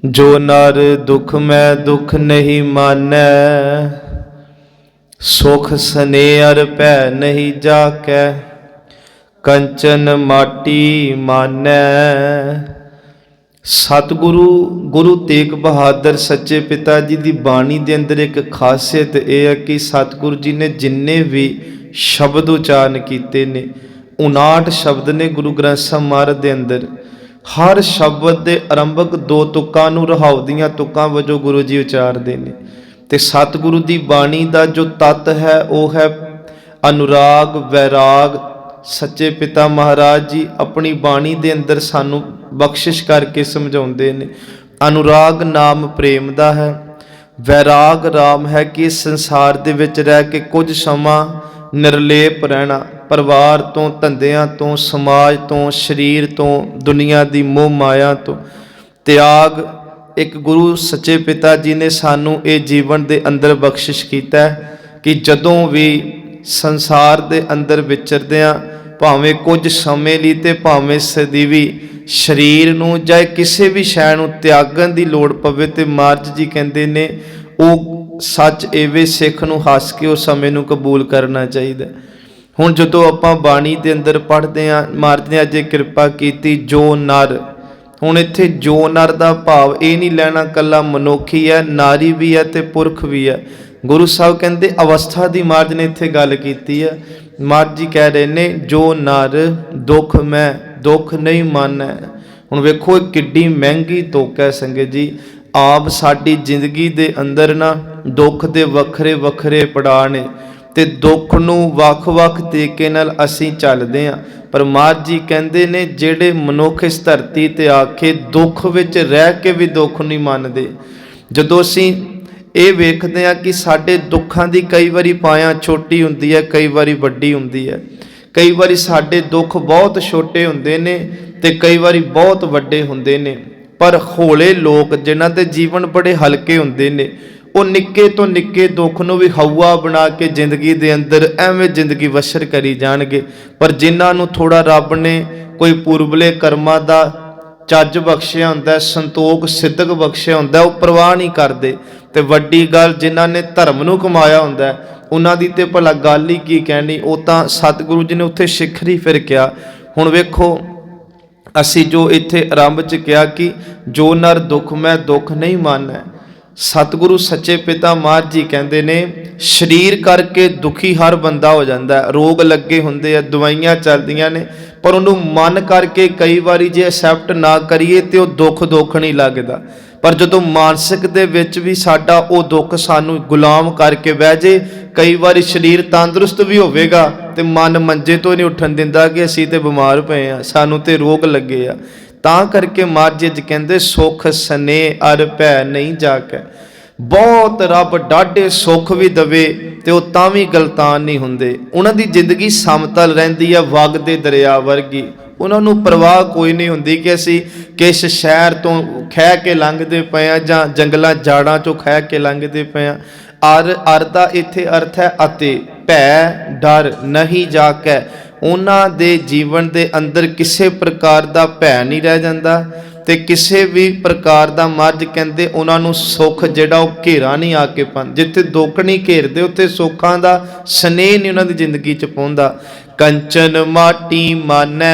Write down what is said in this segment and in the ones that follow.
जो नर दुख में दुख नहीं मानै, सुख स्नेह भै नहीं जाकै, कंचन माटी मानै। सतगुरु गुरु तेग बहादुर सच्चे पिता जी की बाणी के अंदर एक खासियत यह है कि सतगुरु जी ने जिन्ने भी शब्द उच्चारण किए ने 59 शब्द ने गुरु ग्रंथ साहिब महाराज के अंदर। हर शब्द के आरंभक दो तुकां नूं रहाउ दीआं तुकां वजों गुरु जी उचारदे ने। ते सतगुरु की बाणी का जो तत्त है वह है अनुराग वैराग। सच्चे पिता महाराज जी अपनी बाणी के अंदर सानू बख्शिश करके समझाउंदे ने। अनुराग नाम प्रेम का है, वैराग राम है कि संसार दे विच रह के कुछ समा निर्लेप रहना, परिवार तो धंधियां तो समाज तो शरीर तो दुनिया की मोह माया तो। त्याग एक गुरु सच्चे पिता जी ने सानू ये जीवन के अंदर बख्शिश किया कि जदों भी संसार के अंदर विचरदियां भावें कुछ समय लिए तो भावें सदीवी शरीर नूं जाए किसी भी शै नूं त्यागण की लोड़ पवे तो महाराज जी कहते ने वो सच एवे सिख नूं हस के उस समय नूं कबूल करना चाहिए। हुण जदों आपां बाणी दे अंदर पढ़दे हां महाराज ने अजे किरपा कीती जो नर। हुण इत्थे जो नर दा भाव ये नहीं लैना कल्ला मनुख ही है, नारी भी है ते पुरख भी है। गुरु साहब कहते अवस्था की महाराज ने इत्थे गल कीती है। महाराज जी कह रहे ने जो नर दुख मैं दुख नहीं मानै। हुण वेखो किड्डी महंगी तुक है संगत जी। आप साडी जिंदगी दे अंदर ना दुख दे वखरे वखरे पड़ाव ने ते दुख नूं वख-वख तरीके नाल असीं चलदे हां। पर महाराज जी कहंदे ने जिहड़े मनुख इस धरती ते आके दुख विच रह के भी दुख नहीं मनदे, जदों असीं ये वेखदे हां कि साडे दुखां दी कई वारी पाया छोटी हुंदी है, कई वारी वड्डी हुंदी है। कई वारी साडे दुख बहुत छोटे हुंदे ने ते कई वारी बहुत वड्डे हुंदे ने। पर होले लोग जिन्हां दे जीवन बड़े हल्के हुंदे ने वो निक्के तो निक्के दुख नूं भी हवा बना के जिंदगी दे अंदर एवें जिंदगी बसर करी जाणगे। पर जिन्हां नूं थोड़ा रब ने कोई पूर्वले कर्मां दा चज बख्शिया हुंदा, संतोख सिद्धक बख्शिया हुंदा, वो परवाह नहीं करदे। ते वड्डी गल जिन्हां ने धर्म नूं कमाया हुंदा उन्हां दी ते भला गल ही की कहनी। वो तां सतगुरु जी ने उत्थे शिखरी फिर किया। हुण वेखो असी जो इत्थे आरंभ च कहा कि जो नर दुख मैं दुख नहीं मानै। सतगुरु सच्चे पिता महाराज जी कहते ने शरीर करके दुखी हर बंदा हो जाता है, रोग लगे होंदे, दवाइयां चलदियां ने, पर उन्होंने मन करके कई बारी जे एक्सैप्ट ना करिए तो दुख दुख नहीं लगता। पर जो मानसिक दे विच भी साडा वो दुख सानू गुलाम करके बह जे, कई बारी शरीर तंदुरुस्त भी होवेगा ते मन मंजे तो नहीं उठन दिंदा कि असीं ते बीमार पे हाँ, सानू ते रोग लगे आ। तां करके महाराज जी कहते सुख स्नेह अर भै नहीं जाकै। बहुत रब डाढे सुख भी दवे ते वो तां भी गलतान नहीं हुंदे। उन्हां दी जिंदगी समतल रहिंदी है वगदे दरिया वर्गी। उन्होंने परवाह कोई नहीं हुंदी कि असी किस शहर तो खह के लंघते पे हाँ जां जंगलों जाड़ां चों खह के लंघते पे हाँ। अर दा इत्थे अर्थ है अते, भै डर नहीं जाकै। उन्हां दे जीवन दे अंदर किसी प्रकार का भै नहीं रह जाता ते किसी भी प्रकार का महाराज कहते उन्होंने सुख जिहड़ा वो घेरा नहीं आके पाउंदा। जिथे दुख नहीं घेरदे उत्थे सुखां दा स्नेह नहीं उन्हां दी जिंदगी च पाउंदा। कंचन माटी मानै।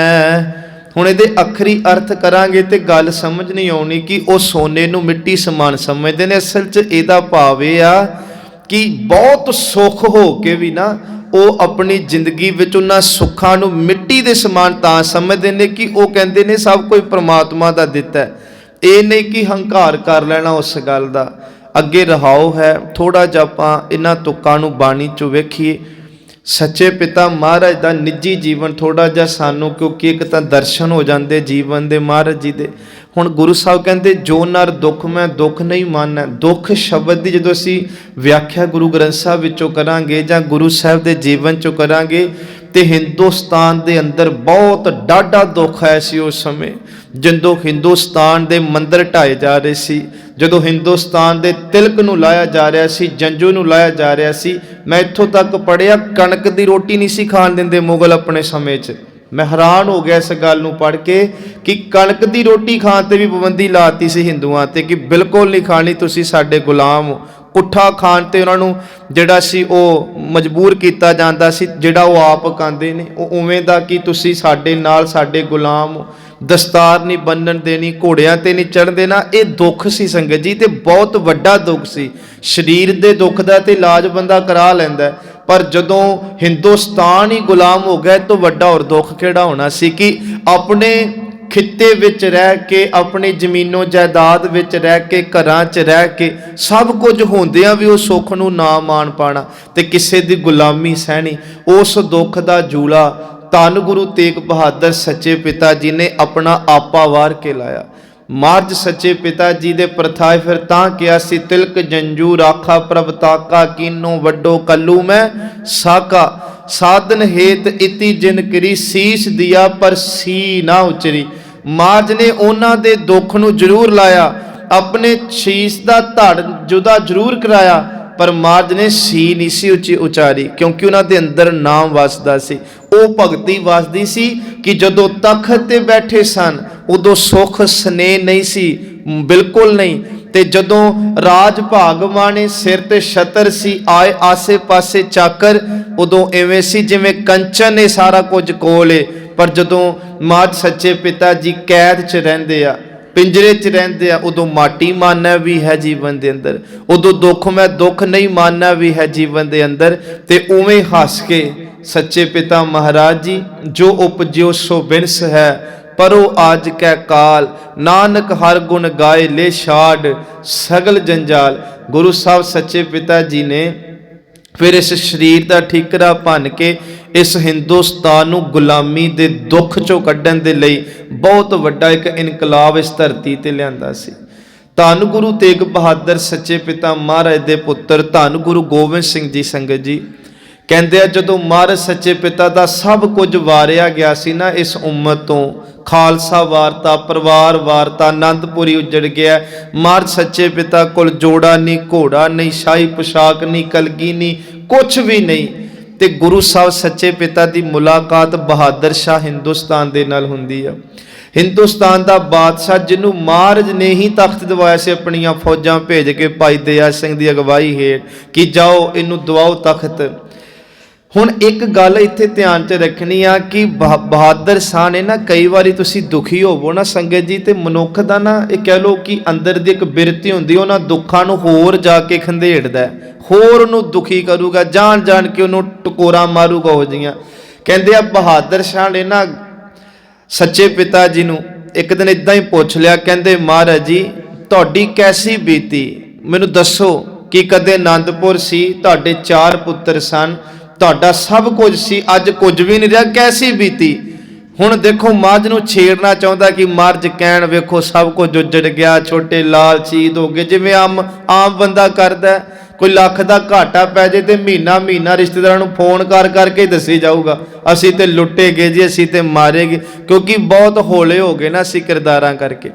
हुण इहदे अखरी अर्थ करांगे तो गल समझ नहीं आउणी कि वो सोने नूं मिट्टी समान समझदे ने। असल च इहदा भाव इह आ कि बहुत सुख हो के भी ना वो अपनी जिंदगी विच उन्हां सुखां नूं मिट्टी दे समान तां समझदे ने कि वो कहंदे ने सब कोई परमात्मा दा दित्ता है। ये नहीं कि हंकार कर लेना उस गल दा। अगे रहाओ है थोड़ा जिहा आपां इन्हां तुकां नूं बाणी चों वेखीए। सच्चे पिता महाराज का निजी जीवन थोड़ा जिहा सानू, क्योंकि एक तां दर्शन हो जाते जीवन दे महाराज जी दे। हुण गुरु साहब कहते जो नर दुख मैं दुख नहीं मानै। दुख शब्द की जो असी व्याख्या गुरु ग्रंथ साहब विचों करांगे जां गुरु साहब के जीवन चों करांगे तो हिंदुस्तान के अंदर बहुत डाढा दुख आया सी उस समय जदों हिंदुस्तान के मंदिर ढाए जा रहे सी, जदों हिंदुस्तान के तिलक नूं लाया जा रहा सी, जंजू नूं लाया जा रहा सी। मैं इत्थों तक पढ़िया कणक की रोटी नहीं सी खाण दिंदे मुगल अपने समय च। मैं हैरान हो गया इस गल नूं पढ़ के कि कणक दी रोटी खाण ते भी पाबंदी लाती सी हिंदुआं ते कि बिल्कुल नहीं खानी, तुसीं साडे गुलाम हो। पुट्ठा खाण ते उन्हां नूं जिहड़ा सी ओह मजबूर कीता जांदा सी, जिहड़ा ओह आप खांदे ने ओह उवें दा कि तुसीं साडे नाल साडे गुलाम हो। दस्तार नहीं बन्नण देनी, घोड़ियां ते नहीं चढ़न देना। ये दुख सी संगत जी, ते बहुत वड्डा दुख सी। शरीर दे दुख दा ते इलाज बंदा करा लैंदा है, पर जदों हिंदुस्तान ही गुलाम हो गया तो वड्डा होर दुख किहड़ा होना सी कि अपने खित्ते विच रह के, अपनी जमीनों जायदाद विच रह के, घरां च रह के, सब कुछ होंदियां भी उस सुख नूं ना मान पाना ते किसे दी गुलामी सहनी, उस दुख दा जूला धन गुरु तेग बहादुर सच्चे पिता जी ने अपना आपा वार के लाया। महाराज सच्चे पिता जी दे प्रथाए फिर तां किया सी, तिलक जंजू राखा प्रभ ताका, कीनो वड्डो कल्लू मैं साका, साधन हेत इति जिन करी, सीस दिया पर सी ना उचरी। महाराज ने उन्हां दे दुख नूं जरूर लाया, अपने शीस दा धड़ जुदा जरूर कराया, पर महाराज ने सी नहीं सी उची उचारी, क्योंकि उन्हां दे अंदर नाम वसदा सी, ਉਹ ਭਗਤੀ ਵਸਦੀ ਸੀ कि ਜਦੋਂ तख्त ते बैठे सन उदों सुख स्नेह नहीं सी, बिल्कुल नहीं। ते जदों राज भाग माने सिर ते छतर सी, आए आसे पासे चाकर, उदों इवें सी जिवें कंचन है सारा कुछ कोल है। पर जदों महाराज सच्चे पिता जी कैद च रहिंदे आ, पिंजरे च रहिंदे आ, उदों माटी मानना भी है जीवन दे अंदर, उदों दुख मैं दुख नहीं मानना भी है जीवन दे अंदर। ते उवें हस के सच्चे पिता महाराज जी, जो उपज्यो सो बिनस है, परो आज कै काल, नानक हर गुण गाए ले छाड़ सगल जंजाल। गुरु साहब सच्चे पिता जी ने फिर इस शरीर का ठीकरा भन के इस हिंदुस्तान नूं गुलामी दे दुख चों कड्ढण दे लई बहुत वड्डा एक इनकलाब इस धरती ते लिआंदा सी। धन गुरु तेग बहादुर सच्चे पिता महाराज दे पुत्र धन गुरु गोबिंद सिंह जी संगत जी कहंदे आ, जदों महाराज सच्चे पिता दा सब कुछ वारिया गया सी ना इस उम्मत तो, खालसा वारता, परिवार वारता, आनंदपुरी उजड़ गया। महाराज सच्चे पिता कोल जोड़ा नहीं, घोड़ा नहीं, शाही पोशाक नहीं, कलगी नहीं, कुछ भी नहीं। ते गुरु साहब सच्चे पिता दी मुलाकात बहादुर शाह हिंदुस्तान दे नाल हुंदी आ। हिंदुस्तान दा बादशाह जिन्हों महाराज ने ही तख्त दवाया से अपनियां फौजां भेज के भाई दया सिंह दी अगवाई हेठ कि जाओ इनू दवाओ तख्त। हुण एक गल इत्थे ध्यान च रखनी आ कि बहादुर शाह ने ना कई बारी तुसी दुखी होवो ना संगत जी, ते मनुख दा ना ये कह लो कि अंदर दी एक बिरती हुंदी, उन्हां दुखां नूं होर जाके खंधेड़दा है, होर उहनूं दुखी करूगा, जान जान के उहनूं टकोरा मारूगा हो जियां। कहंदे आ बहादुर शाह ने ना सच्चे पिता जी नूं एक दिन इदां ही पुछ लिया, कहंदे महाराज जी तुहाडी कैसी बीती, मैनूं दसो कि कदे आनंदपुर सी, तुहाडे 4 पुत्तर सन, तुहाडा सब कुछ सी, अज कुछ भी नहीं रहा, कैसी बीती। हुण देखो महाराज नूं छेड़ना चाहुंदा कि महाराज कहण वेखो सब कुछ उजड़ गया, छोटे लाल शहीद हो गए, जिवें आम बंदा करदा। कोई लख दा घाटा पै जाए तो महीना महीना रिश्तेदारां नूं फोन कर करके दसी जाऊगा, असीं ते लुट्टे गए जी, असीं ते मारे गए, क्योंकि बहुत हौले हो गए ना असीं किरदारां करके।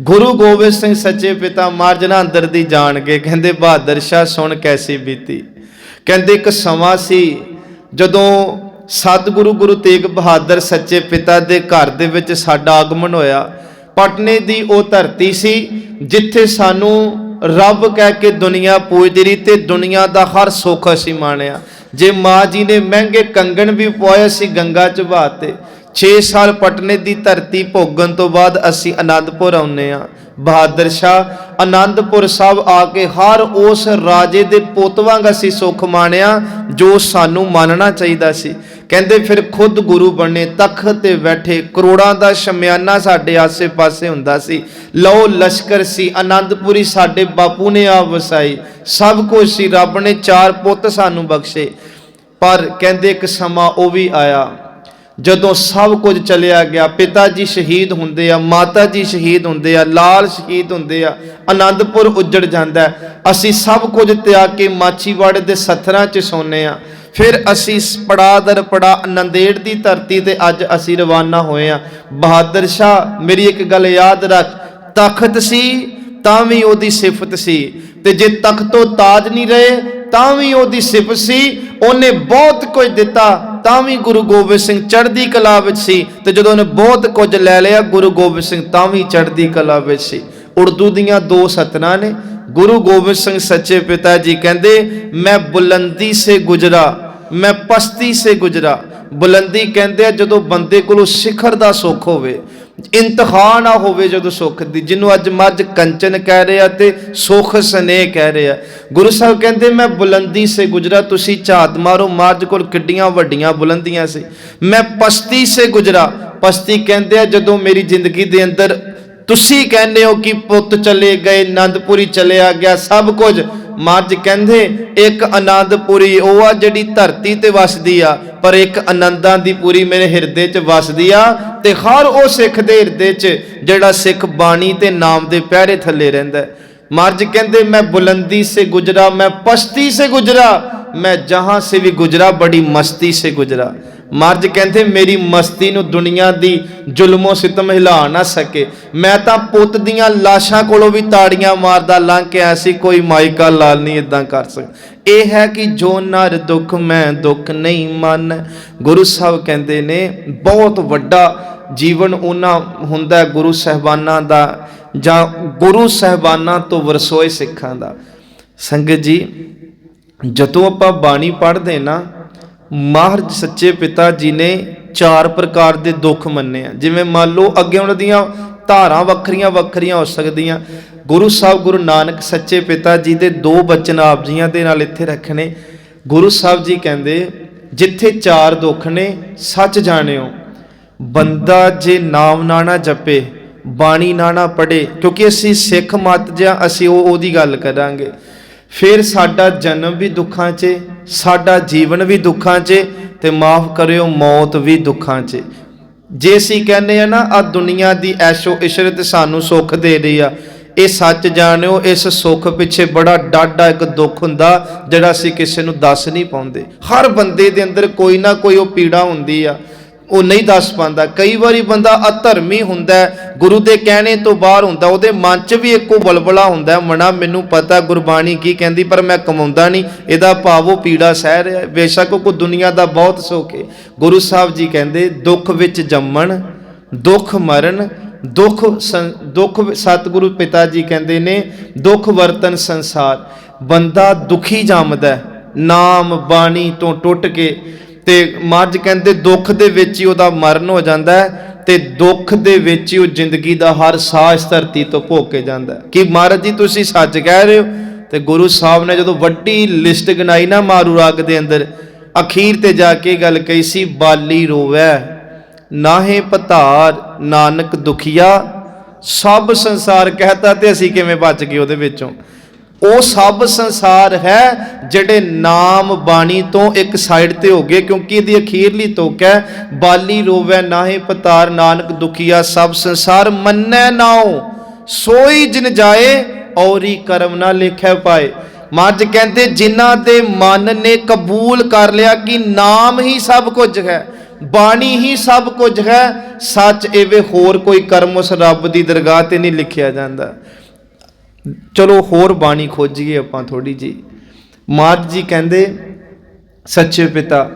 गुरु गोबिंद सिंह सच्चे पिता महाराज ना अंदर दी जान गए, कहंदे बहादुर शाह सुन कैसी बीती। कहंदे एक समा सी जदों सतगुरु गुरु तेग बहादुर सच्चे पिता दे घर दे विच साडा आगमन होया। पटने दी ओ धरती सी जिथे सानू रब कह के दुनिया पूजदी रही ते दुनिया दा हर सुख असीं माणिया। जे माँ जी ने महंगे कंगन भी पवाए सी गंगा च बहाते। 6 साल पटने दी धरती भोगन तो बाद असीं आनंदपुर आउणे आ। बहादुर शाह आनंदपुर साहब आके हर उस राजे दे पुत वांग असीं सुख माणिया जो सानू मानना चाहिदा सी। कहंदे फिर खुद गुरु बने, तख्त ते बैठे, करोड़ां दा शमियाना साडे आसे पासे हुंदा सी, लओ लश्कर सी, आनंदपुरी साडे बापू ने आप वसाई, सब कुछ सी, रब ने 4 पुत सानू बख्शे। पर कहंदे एक समा ओ भी आया जदों सब कुछ चलिया गया, पिता जी शहीद हुंदे आ, माता जी शहीद हुंदे आ, लाल शहीद हुंदे आ, आनंदपुर उजड़ जांदा है। असीं सब कुछ त्याग के माछीवाड़े दे सत्थरां च सोने आ। फिर असीं पड़ा दर पड़ा नंदेड़ दी धरती ते अज असीं रवाना होए आ। बहादुर शाह मेरी एक गल याद रख, तख्त सी तां भी ओदी सिफत सी, ते जे तख्तों ताज नहीं रहे तां भी ओदी सिफत सी। ओने बहुत कुछ दिता ਤਾਂ ਵੀ ਗੁਰੂ ਗੋਬਿੰਦ ਸਿੰਘ ਚੜ੍ਹਦੀ ਕਲਾ ਵਿੱਚ ਸੀ, ਤੇ ਜਦੋਂ ਉਹਨੇ ਬਹੁਤ ਕੁਝ ਲੈ ਲਿਆ ਗੁਰੂ ਗੋਬਿੰਦ ਸਿੰਘ ਤਾਂ ਵੀ ਚੜ੍ਹਦੀ ਕਲਾ ਵਿੱਚ ਸੀ। ਉਰਦੂ ਦੀਆਂ ਦੋ ਸਤਰਾਂ ਨੇ। ਗੁਰੂ ਗੋਬਿੰਦ ਸਿੰਘ ਸੱਚੇ ਪਿਤਾ ਜੀ ਕਹਿੰਦੇ, ਮੈਂ ਬੁਲੰਦੀ ਸੇ ਗੁਜਰਾ, ਮੈਂ ਪਸਤੀ ਸੇ ਗੁਜਰਾ। ਬੁਲੰਦੀ ਕਹਿੰਦੇ ਆ ਜਦੋਂ ਬੰਦੇ ਕੋਲੋਂ ਸਿਖਰ ਦਾ ਸੁੱਖ ਹੋਵੇ, ਇੰਤਹਾ ਨਾ ਹੋਵੇ ਜਦੋਂ ਸੁੱਖ ਦੀ, ਜਿਹਨੂੰ ਅੱਜ ਮੱਝ ਕੰਚਨ ਕਹਿ ਰਿਹਾ ਤੇ ਸੁੱਖ ਸਨੇਹ ਕਹਿ ਰਿਹਾ। ਗੁਰੂ ਸਾਹਿਬ ਕਹਿੰਦੇ ਮੈਂ ਬੁਲੰਦੀ ਸੇ ਗੁਜਰਾ। ਤੁਸੀਂ ਝਾਤ ਮਾਰੋ, ਮੱਝ ਕੋਲ ਕਿੱਡੀਆਂ ਵੱਡੀਆਂ ਬੁਲੰਦੀਆਂ ਸੀ। ਮੈਂ ਪਸਤੀ ਸੇ ਗੁਜਰਾ। ਪਸਤੀ ਕਹਿੰਦੇ ਆ ਜਦੋਂ ਮੇਰੀ ਜ਼ਿੰਦਗੀ ਦੇ ਅੰਦਰ ਤੁਸੀਂ ਕਹਿੰਦੇ ਹੋ ਕਿ ਪੁੱਤ ਚਲੇ ਗਏ, ਆਨੰਦਪੁਰੀ ਚਲਿਆ ਗਿਆ, ਸਭ ਕੁਝ। ਮੱਝ ਕਹਿੰਦੇ ਇੱਕ ਆਨੰਦਪੁਰੀ ਉਹ ਆ ਜਿਹੜੀ ਧਰਤੀ ਤੇ ਵਸਦੀ ਆ, ਪਰ ਇੱਕ ਆਨੰਦਾਂ ਦੀ ਪੂਰੀ ਮੇਰੇ ਹਿਰਦੇ 'ਚ ਵਸਦੀ ਆ, ਤੇ ਹਰ ਉਹ ਸਿੱਖ ਦੇ ਹਿਰਦੇ 'ਚ ਜਿਹੜਾ ਸਿੱਖ ਬਾਣੀ ਤੇ ਨਾਮ ਦੇ ਪਹਿਰੇ ਥੱਲੇ ਰਹਿੰਦਾ। ਮੱਝ ਕਹਿੰਦੇ ਮੈਂ ਬੁਲੰਦੀ ਸੇ ਗੁਜਰਾ, ਮੈਂ ਪਸਤੀ ਸੇ ਗੁਜਰਾ, ਮੈਂ ਜਹਾਂ ਸੇ ਵੀ ਗੁਜਰਾ, ਬੜੀ ਮਸਤੀ ਸੇ ਗੁਜਰਾ। ਮਰਜ ਕਹਿੰਦੇ ਮੇਰੀ ਮਸਤੀ ਨੂੰ ਦੁਨੀਆ ਦੀ ਜ਼ੁਲਮੋ ਸਿਤਮ ਹਿਲਾ ਨਾ ਸਕੇ। ਮੈਂ ਤਾਂ ਪੁੱਤ ਦੀਆਂ ਲਾਸ਼ਾਂ ਕੋਲੋਂ ਵੀ ਤਾੜੀਆਂ ਮਾਰਦਾ ਲੰਘ ਕੇ ਆਇਆ ਸੀ, ਕੋਈ ਮਾਈਕਾ ਲਾਲ ਨਹੀਂ ਇਦਾਂ ਕਰ ਸਕਦਾ। ਇਹ ਹੈ ਕਿ ਜੋ ਨਰ ਦੁੱਖ ਮੈਂ ਦੁੱਖ ਨਹੀਂ ਮੰਨ। ਗੁਰੂ ਸਾਹਿਬ ਕਹਿੰਦੇ ਨੇ ਬਹੁਤ ਵੱਡਾ ਜੀਵਨ ਉਹਨਾਂ ਹੁੰਦਾ ਗੁਰੂ ਸਾਹਿਬਾਨਾਂ ਦਾ, ਜਾਂ ਗੁਰੂ ਸਾਹਿਬਾਨਾਂ ਤੋਂ ਵਰਸੋਏ ਸਿੱਖਾਂ ਦਾ। ਸੰਗਤ ਜੀ, ਜਦੋਂ ਆਪਾਂ ਬਾਣੀ ਪੜ੍ਹਦੇ ਨਾ, ਮਹਾਰਾਜ ਸੱਚੇ ਪਿਤਾ ਜੀ ਨੇ 4 ਪ੍ਰਕਾਰ ਦੇ ਦੁੱਖ ਮੰਨੇ ਆ। ਜਿਵੇਂ ਮੰਨ ਲਓ ਅੱਗੇ ਉਹਨਾਂ ਦੀਆਂ ਧਾਰਾਂ ਵੱਖਰੀਆਂ ਵੱਖਰੀਆਂ ਹੋ ਸਕਦੀਆਂ। ਗੁਰੂ ਸਾਹਿਬ ਗੁਰੂ ਨਾਨਕ ਸੱਚੇ ਪਿਤਾ ਜੀ ਦੇ 2 ਬਚਨ ਆਪ ਜੀਆਂ ਦੇ ਨਾਲ ਇੱਥੇ ਰੱਖਣੇ। ਗੁਰੂ ਸਾਹਿਬ ਜੀ ਕਹਿੰਦੇ ਜਿੱਥੇ 4 ਦੁੱਖ ਨੇ, ਸੱਚ ਜਾਣਿਓ ਬੰਦਾ ਜੇ ਨਾਮ ਨਾ ਨਾ ਜਪੇ, ਬਾਣੀ ਨਾ ਨਾ ਪੜ੍ਹੇ, ਕਿਉਂਕਿ ਅਸੀਂ ਸਿੱਖ ਮਤ ਜਾਂ ਅਸੀਂ ਉਹਦੀ ਗੱਲ ਕਰਾਂਗੇ, ਫਿਰ ਸਾਡਾ ਜਨਮ ਵੀ ਦੁੱਖਾਂ 'ਚ, ਸਾਡਾ ਜੀਵਨ ਵੀ ਦੁੱਖਾਂ 'ਚ, ਤੇ ਮਾਫ ਕਰਿਓ ਮੌਤ ਵੀ ਦੁੱਖਾਂ 'ਚ। ਜੇ ਅਸੀਂ ਕਹਿੰਦੇ ਆ ਨਾ ਆ ਦੁਨੀਆ ਦੀ ਐਸ਼ੋ ਇਸ਼ਰਤ ਸਾਨੂੰ ਸੁੱਖ ਦੇ ਰਹੀ ਆ, ਇਹ ਸੱਚ ਜਾਣਿਓ ਇਸ ਸੁੱਖ ਪਿੱਛੇ ਬੜਾ ਡਾਢਾ ਇੱਕ ਦੁੱਖ ਹੁੰਦਾ ਜਿਹੜਾ ਅਸੀਂ ਕਿਸੇ ਨੂੰ ਦੱਸ ਨਹੀਂ ਪਾਉਂਦੇ। ਹਰ ਬੰਦੇ ਦੇ ਅੰਦਰ ਕੋਈ ਨਾ ਕੋਈ ਉਹ ਪੀੜਾ ਹੁੰਦੀ ਆ, ਉਹ ਨਹੀਂ ਦੱਸ ਪਾਉਂਦਾ। ਕਈ ਵਾਰੀ ਬੰਦਾ ਅਧਰਮੀ ਹੁੰਦਾ, ਗੁਰੂ ਦੇ ਕਹਿਣੇ ਤੋਂ ਬਾਹਰ ਹੁੰਦਾ, ਉਹਦੇ ਮਨ 'ਚ ਵੀ ਇੱਕੋ ਬਲਬਲਾ ਹੁੰਦਾ, ਮਨਾ ਮੈਨੂੰ ਪਤਾ ਗੁਰਬਾਣੀ ਕੀ ਕਹਿੰਦੀ ਪਰ ਮੈਂ ਕਮਾਉਂਦਾ ਨਹੀਂ, ਇਹਦਾ ਭਾਵ ਉਹ ਪੀੜਾ ਸਹਿ ਰਿਹਾ। ਬੇਸ਼ੱਕ ਉਹ ਦੁਨੀਆ ਦਾ ਬਹੁਤ ਸੁੱਖ ਹੈ। ਗੁਰੂ ਸਾਹਿਬ ਜੀ ਕਹਿੰਦੇ ਦੁੱਖ ਵਿੱਚ ਜੰਮਣ, ਦੁੱਖ ਮਰਨ, ਦੁੱਖ ਸਤਿਗੁਰੂ ਪਿਤਾ ਜੀ ਕਹਿੰਦੇ ਨੇ ਦੁੱਖ ਵਰਤਨ ਸੰਸਾਰ। ਬੰਦਾ ਦੁਖੀ ਜੰਮਦਾ ਨਾਮ ਬਾਣੀ ਤੋਂ ਟੁੱਟ ਕੇ, ਤੇ ਮੱਝ ਕਹਿੰਦੇ ਦੁੱਖ ਦੇ ਵਿੱਚ ਹੀ ਉਹਦਾ ਮਰਨ ਹੋ ਜਾਂਦਾ ਹੈ, ਤੇ ਦੁੱਖ ਦੇ ਵਿੱਚ ਹੀ ਉਹ ਜ਼ਿੰਦਗੀ ਦਾ ਹਰ ਸਾਹ ਇਸ ਧਰਤੀ ਤੋਂ ਭੋਗ ਕੇ ਜਾਂਦਾ। ਕਿ ਮਹਾਰਾਜ ਜੀ ਤੁਸੀਂ ਸੱਚ ਕਹਿ ਰਹੇ ਹੋ। ਤੇ ਗੁਰੂ ਸਾਹਿਬ ਨੇ ਜਦੋਂ ਵੱਡੀ ਲਿਸਟ ਗਿਣਾਈ ਨਾ ਮਾਰੂ ਰਾਗ ਦੇ ਅੰਦਰ, ਅਖੀਰ ਤੇ ਜਾ ਕੇ ਗੱਲ ਕਹੀ ਸੀ, ਬਾਲੀ ਰੋਵੈ ਨਾਹੇ ਪਤਾਰ ਨਾਨਕ ਦੁਖੀਆ। ਸਭ ਸੰਸਾਰ ਕਹਿਤਾ ਤੇ ਅਸੀਂ ਕਿਵੇਂ ਬਚ ਗਏ ਉਹਦੇ ਵਿੱਚੋਂ। ਉਹ ਸਭ ਸੰਸਾਰ ਹੈ ਜਿਹੜੇ ਨਾਮ ਬਾਣੀ ਤੋਂ ਇੱਕ ਸਾਈਡ ਤੇ ਹੋ ਗਏ, ਕਿਉਂਕਿ ਇਹਦੀ ਅਖੀਰਲੀ ਤੁਕ ਹੈ, ਬਾਲੀ ਰੋਵੈ ਨਾਹੇ ਪਤਾਰ ਨਾਨਕ ਦੁਖੀਆ, ਸਭ ਸੰਸਾਰ ਮੰਨੈ ਨਾਉ ਸੋਈ ਜਿਨ ਜਾਏ ਔਰੀ ਕਰਮ ਨਾ ਲੇਖੈ ਪਾਏ। ਮੱਝ ਕਹਿੰਦੇ ਜਿਨ੍ਹਾਂ ਦੇ ਮਨ ਨੇ ਕਬੂਲ ਕਰ ਲਿਆ ਕਿ ਨਾਮ ਹੀ ਸਭ ਕੁਝ ਹੈ, ਬਾਣੀ ਹੀ ਸਭ ਕੁਝ ਹੈ, ਸੱਚ ਐਵੇਂ ਹੋਰ ਕੋਈ ਕਰਮ ਉਸ ਰੱਬ ਦੀ ਦਰਗਾਹ ਤੇ ਨਹੀਂ ਲਿਖਿਆ ਜਾਂਦਾ। ਚਲੋ ਹੋਰ ਬਾਣੀ ਖੋਜੀਏ ਆਪਾਂ ਥੋੜੀ ਜੀ। ਮਹਾਰਾਜ ਜੀ ਕਹਿੰਦੇ ਸੱਚੇ ਪਿਤਾ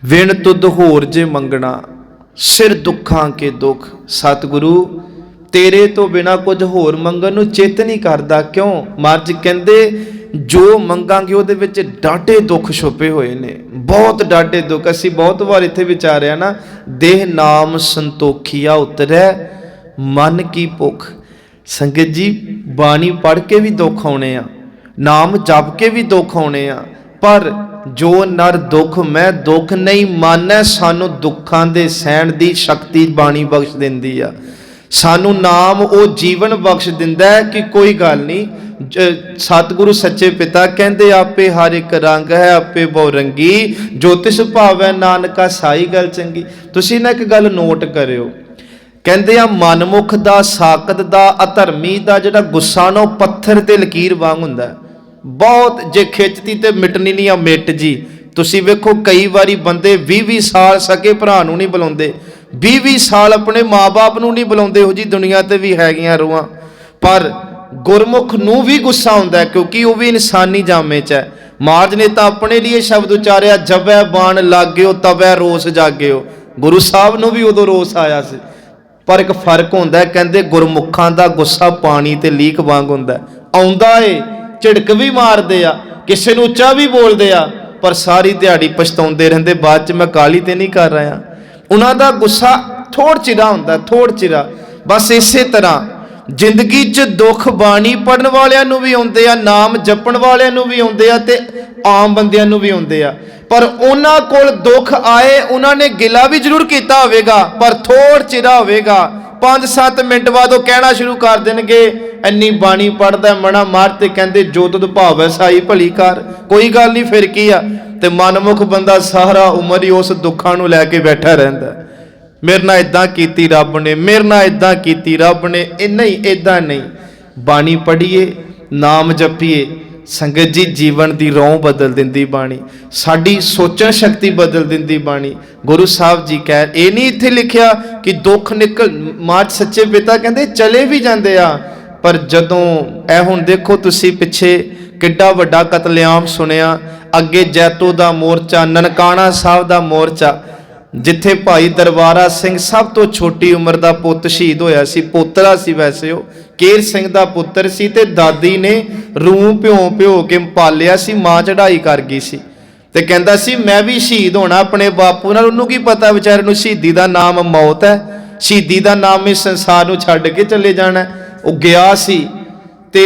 ਵਿਣ ਤੁਧ ਹੋਰ ਜੇ ਮੰਗਣਾ, ਸਿਰ ਦੁੱਖਾਂ ਕੇ ਦੁੱਖ। ਸਤਿਗੁਰੂ ਤੇਰੇ ਤੋਂ ਬਿਨਾ ਕੁਝ ਹੋਰ ਮੰਗਣ ਨੂੰ ਚਿੱਤ ਨਹੀਂ ਕਰਦਾ, ਕਿਉਂ? ਮਹਾਰਾਜ ਜੀ ਕਹਿੰਦੇ ਜੋ ਮੰਗਾਂਗੇ ਉਹਦੇ ਵਿੱਚ ਡਾਢੇ ਦੁੱਖ ਛੁਪੇ ਹੋਏ ਨੇ, ਬਹੁਤ ਡਾਢੇ ਦੁੱਖ। ਅਸੀਂ ਬਹੁਤ ਵਾਰ ਇੱਥੇ ਵਿਚਾਰਿਆ ਨਾ, ਦੇਹ ਨਾਮ ਸੰਤੋਖੀਆ ਉਤਰੈ ਮਨ ਕੀ ਭੁੱਖ। ਸੰਗਤ ਜੀ ਬਾਣੀ ਪੜ੍ਹ ਕੇ ਵੀ ਦੁੱਖ ਆਉਣੇ ਆ, ਨਾਮ ਜਪ ਕੇ ਵੀ ਦੁੱਖ ਆਉਣੇ ਆ, ਪਰ ਜੋ ਨਰ ਦੁੱਖ ਮੈਂ ਦੁੱਖ ਨਹੀਂ ਮਾਨੈ, ਸਾਨੂੰ ਦੁੱਖਾਂ ਦੇ ਸਹਿਣ ਦੀ ਸ਼ਕਤੀ ਬਾਣੀ ਬਖਸ਼ ਦਿੰਦੀ ਆ। ਸਾਨੂੰ ਨਾਮ ਉਹ ਜੀਵਨ ਬਖਸ਼ ਦਿੰਦਾ ਹੈ ਕਿ ਕੋਈ ਗੱਲ ਨਹੀਂ। ਸਤਿਗੁਰੂ ਸੱਚੇ ਪਿਤਾ ਕਹਿੰਦੇ ਆਪੇ ਹਰ ਇੱਕ ਰੰਗ ਹੈ ਆਪੇ ਬਹੁ ਰੰਗੀ, ਜੋ ਤਿਸ ਭਾਵੈ ਨਾਨਕਾ ਸਾਈ ਗੱਲ ਚੰਗੀ। ਤੁਸੀਂ ਨਾ ਇੱਕ ਗੱਲ ਨੋਟ ਕਰਿਓ, ਕਹਿੰਦੇ ਆ ਮਨਮੁਖ ਦਾ, ਸਾਕਤ ਦਾ, ਅਧਰਮੀ ਦਾ ਜਿਹੜਾ ਗੁੱਸਾ ਨਾ ਉਹ ਪੱਥਰ ਤੇ ਲਕੀਰ ਵਾਂਗ ਹੁੰਦਾ, ਬਹੁਤ ਜੇ ਖਿੱਚਤੀ ਤੇ ਮਿਟਣੀ ਨਹੀਂ ਆ ਮਿਟ ਜੀ। ਤੁਸੀਂ ਵੇਖੋ ਕਈ ਵਾਰੀ ਬੰਦੇ 20-20 ਸਾਲ ਸਕੇ ਭਰਾ ਨੂੰ ਨਹੀਂ ਬੁਲਾਉਂਦੇ, 20-20 ਸਾਲ ਆਪਣੇ ਮਾਂ-ਬਾਪ ਨੂੰ ਨਹੀਂ ਬੁਲਾਉਂਦੇ। ਇਹੋ ਜੀ ਦੁਨੀਆ ਤੇ ਵੀ ਹੈਗੀਆਂ ਰੂਹਾਂ। ਪਰ ਗੁਰਮੁਖ ਨੂੰ ਵੀ ਗੁੱਸਾ ਹੁੰਦਾ, ਕਿਉਂਕਿ ਉਹ ਵੀ ਇਨਸਾਨੀ ਜਾਮੇ 'ਚ ਹੈ। महाराज ने तो अपने लिए शब्द उचारिया, जबै बाण लाग्यो तबै रोस जाग्यो। गुरु साहब नूं भी उदों रोस आया सी, पर एक फर्क हुंदा है, कहंदे गुरमुखां दा गुस्सा पानी ते लीक वांग हुंदा है, आउंदा ए झिड़क भी मारदे आ, किसे नूं उच्चा भी बोलदे आ, पर सारी दिहाड़ी पछताउंदे रहिंदे, बाद च मैं काली ते नहीं कर रहा। उन्हां दा गुस्सा थोड़ चिरा हुंदा, थोड़ चिरा। बस इसे तरह जिंदगी च दुख बाणी पढ़न वालियां नूं भी आउंदे आ, नाम जपण वालियां नूं भी आउंदे आ ते आम बंदियां नूं भी आउंदे आ, पर उन्हां कोल दुख आए उन्हां ने गिला भी जरूर कीता होवेगा, पर थोड़ चिरा होवेगा। 5-7 मिनट बाद वो कहना शुरू कर देणगे, इन्नी बाणी पढ़दा मना मार, ते कहंदे जो तुद भावै साई भली कर, कोई गल नहीं फिर की आ। ते मनमुख बंदा सारा उमर ही उस दुखां नूं लैके बैठा रहिंदा, मेरे नाल इदां कीती रब ने, मेरे नाल इदां कीती रब ने। नहीं, इदां नहीं। बाणी पढ़िए, नाम जपीए, संगत जी जीवन की रौं बदल दिंदी बाणी, साडी सोचण शक्ति बदल दिंदी बाणी। गुरु साहब जी कह, ये नहीं इत्थे लिखिया कि दुख निकल, माच सच्चे पिता कहंदे चले भी जांदे आ, पर जदों ए हुण देखो तुसी पिछे किड्डा वड्डा कतलेआम सुनिया, अगे जैतो दा मोर्चा, ननकाना साहब दा मोर्चा, जिथे भाई दरबारा सिंह सब तो छोटी उम्र का पुत शहीद होया सी, पोतरा सी वैसे वो, केर सिंह का पुत्र सी, ते दादी ने रूह प्यो प्यो के पालिया सी, मां चढ़ाई कर गई सी, ते कहंदा सी मैं भी शहीद होना अपने बापू नाल। उन्होंने की पता बेचारे नूं शहीदी का नाम मौत है, शहीदी का नाम इस संसार नूं छड्ड के चले जाना। वो गया सी, ते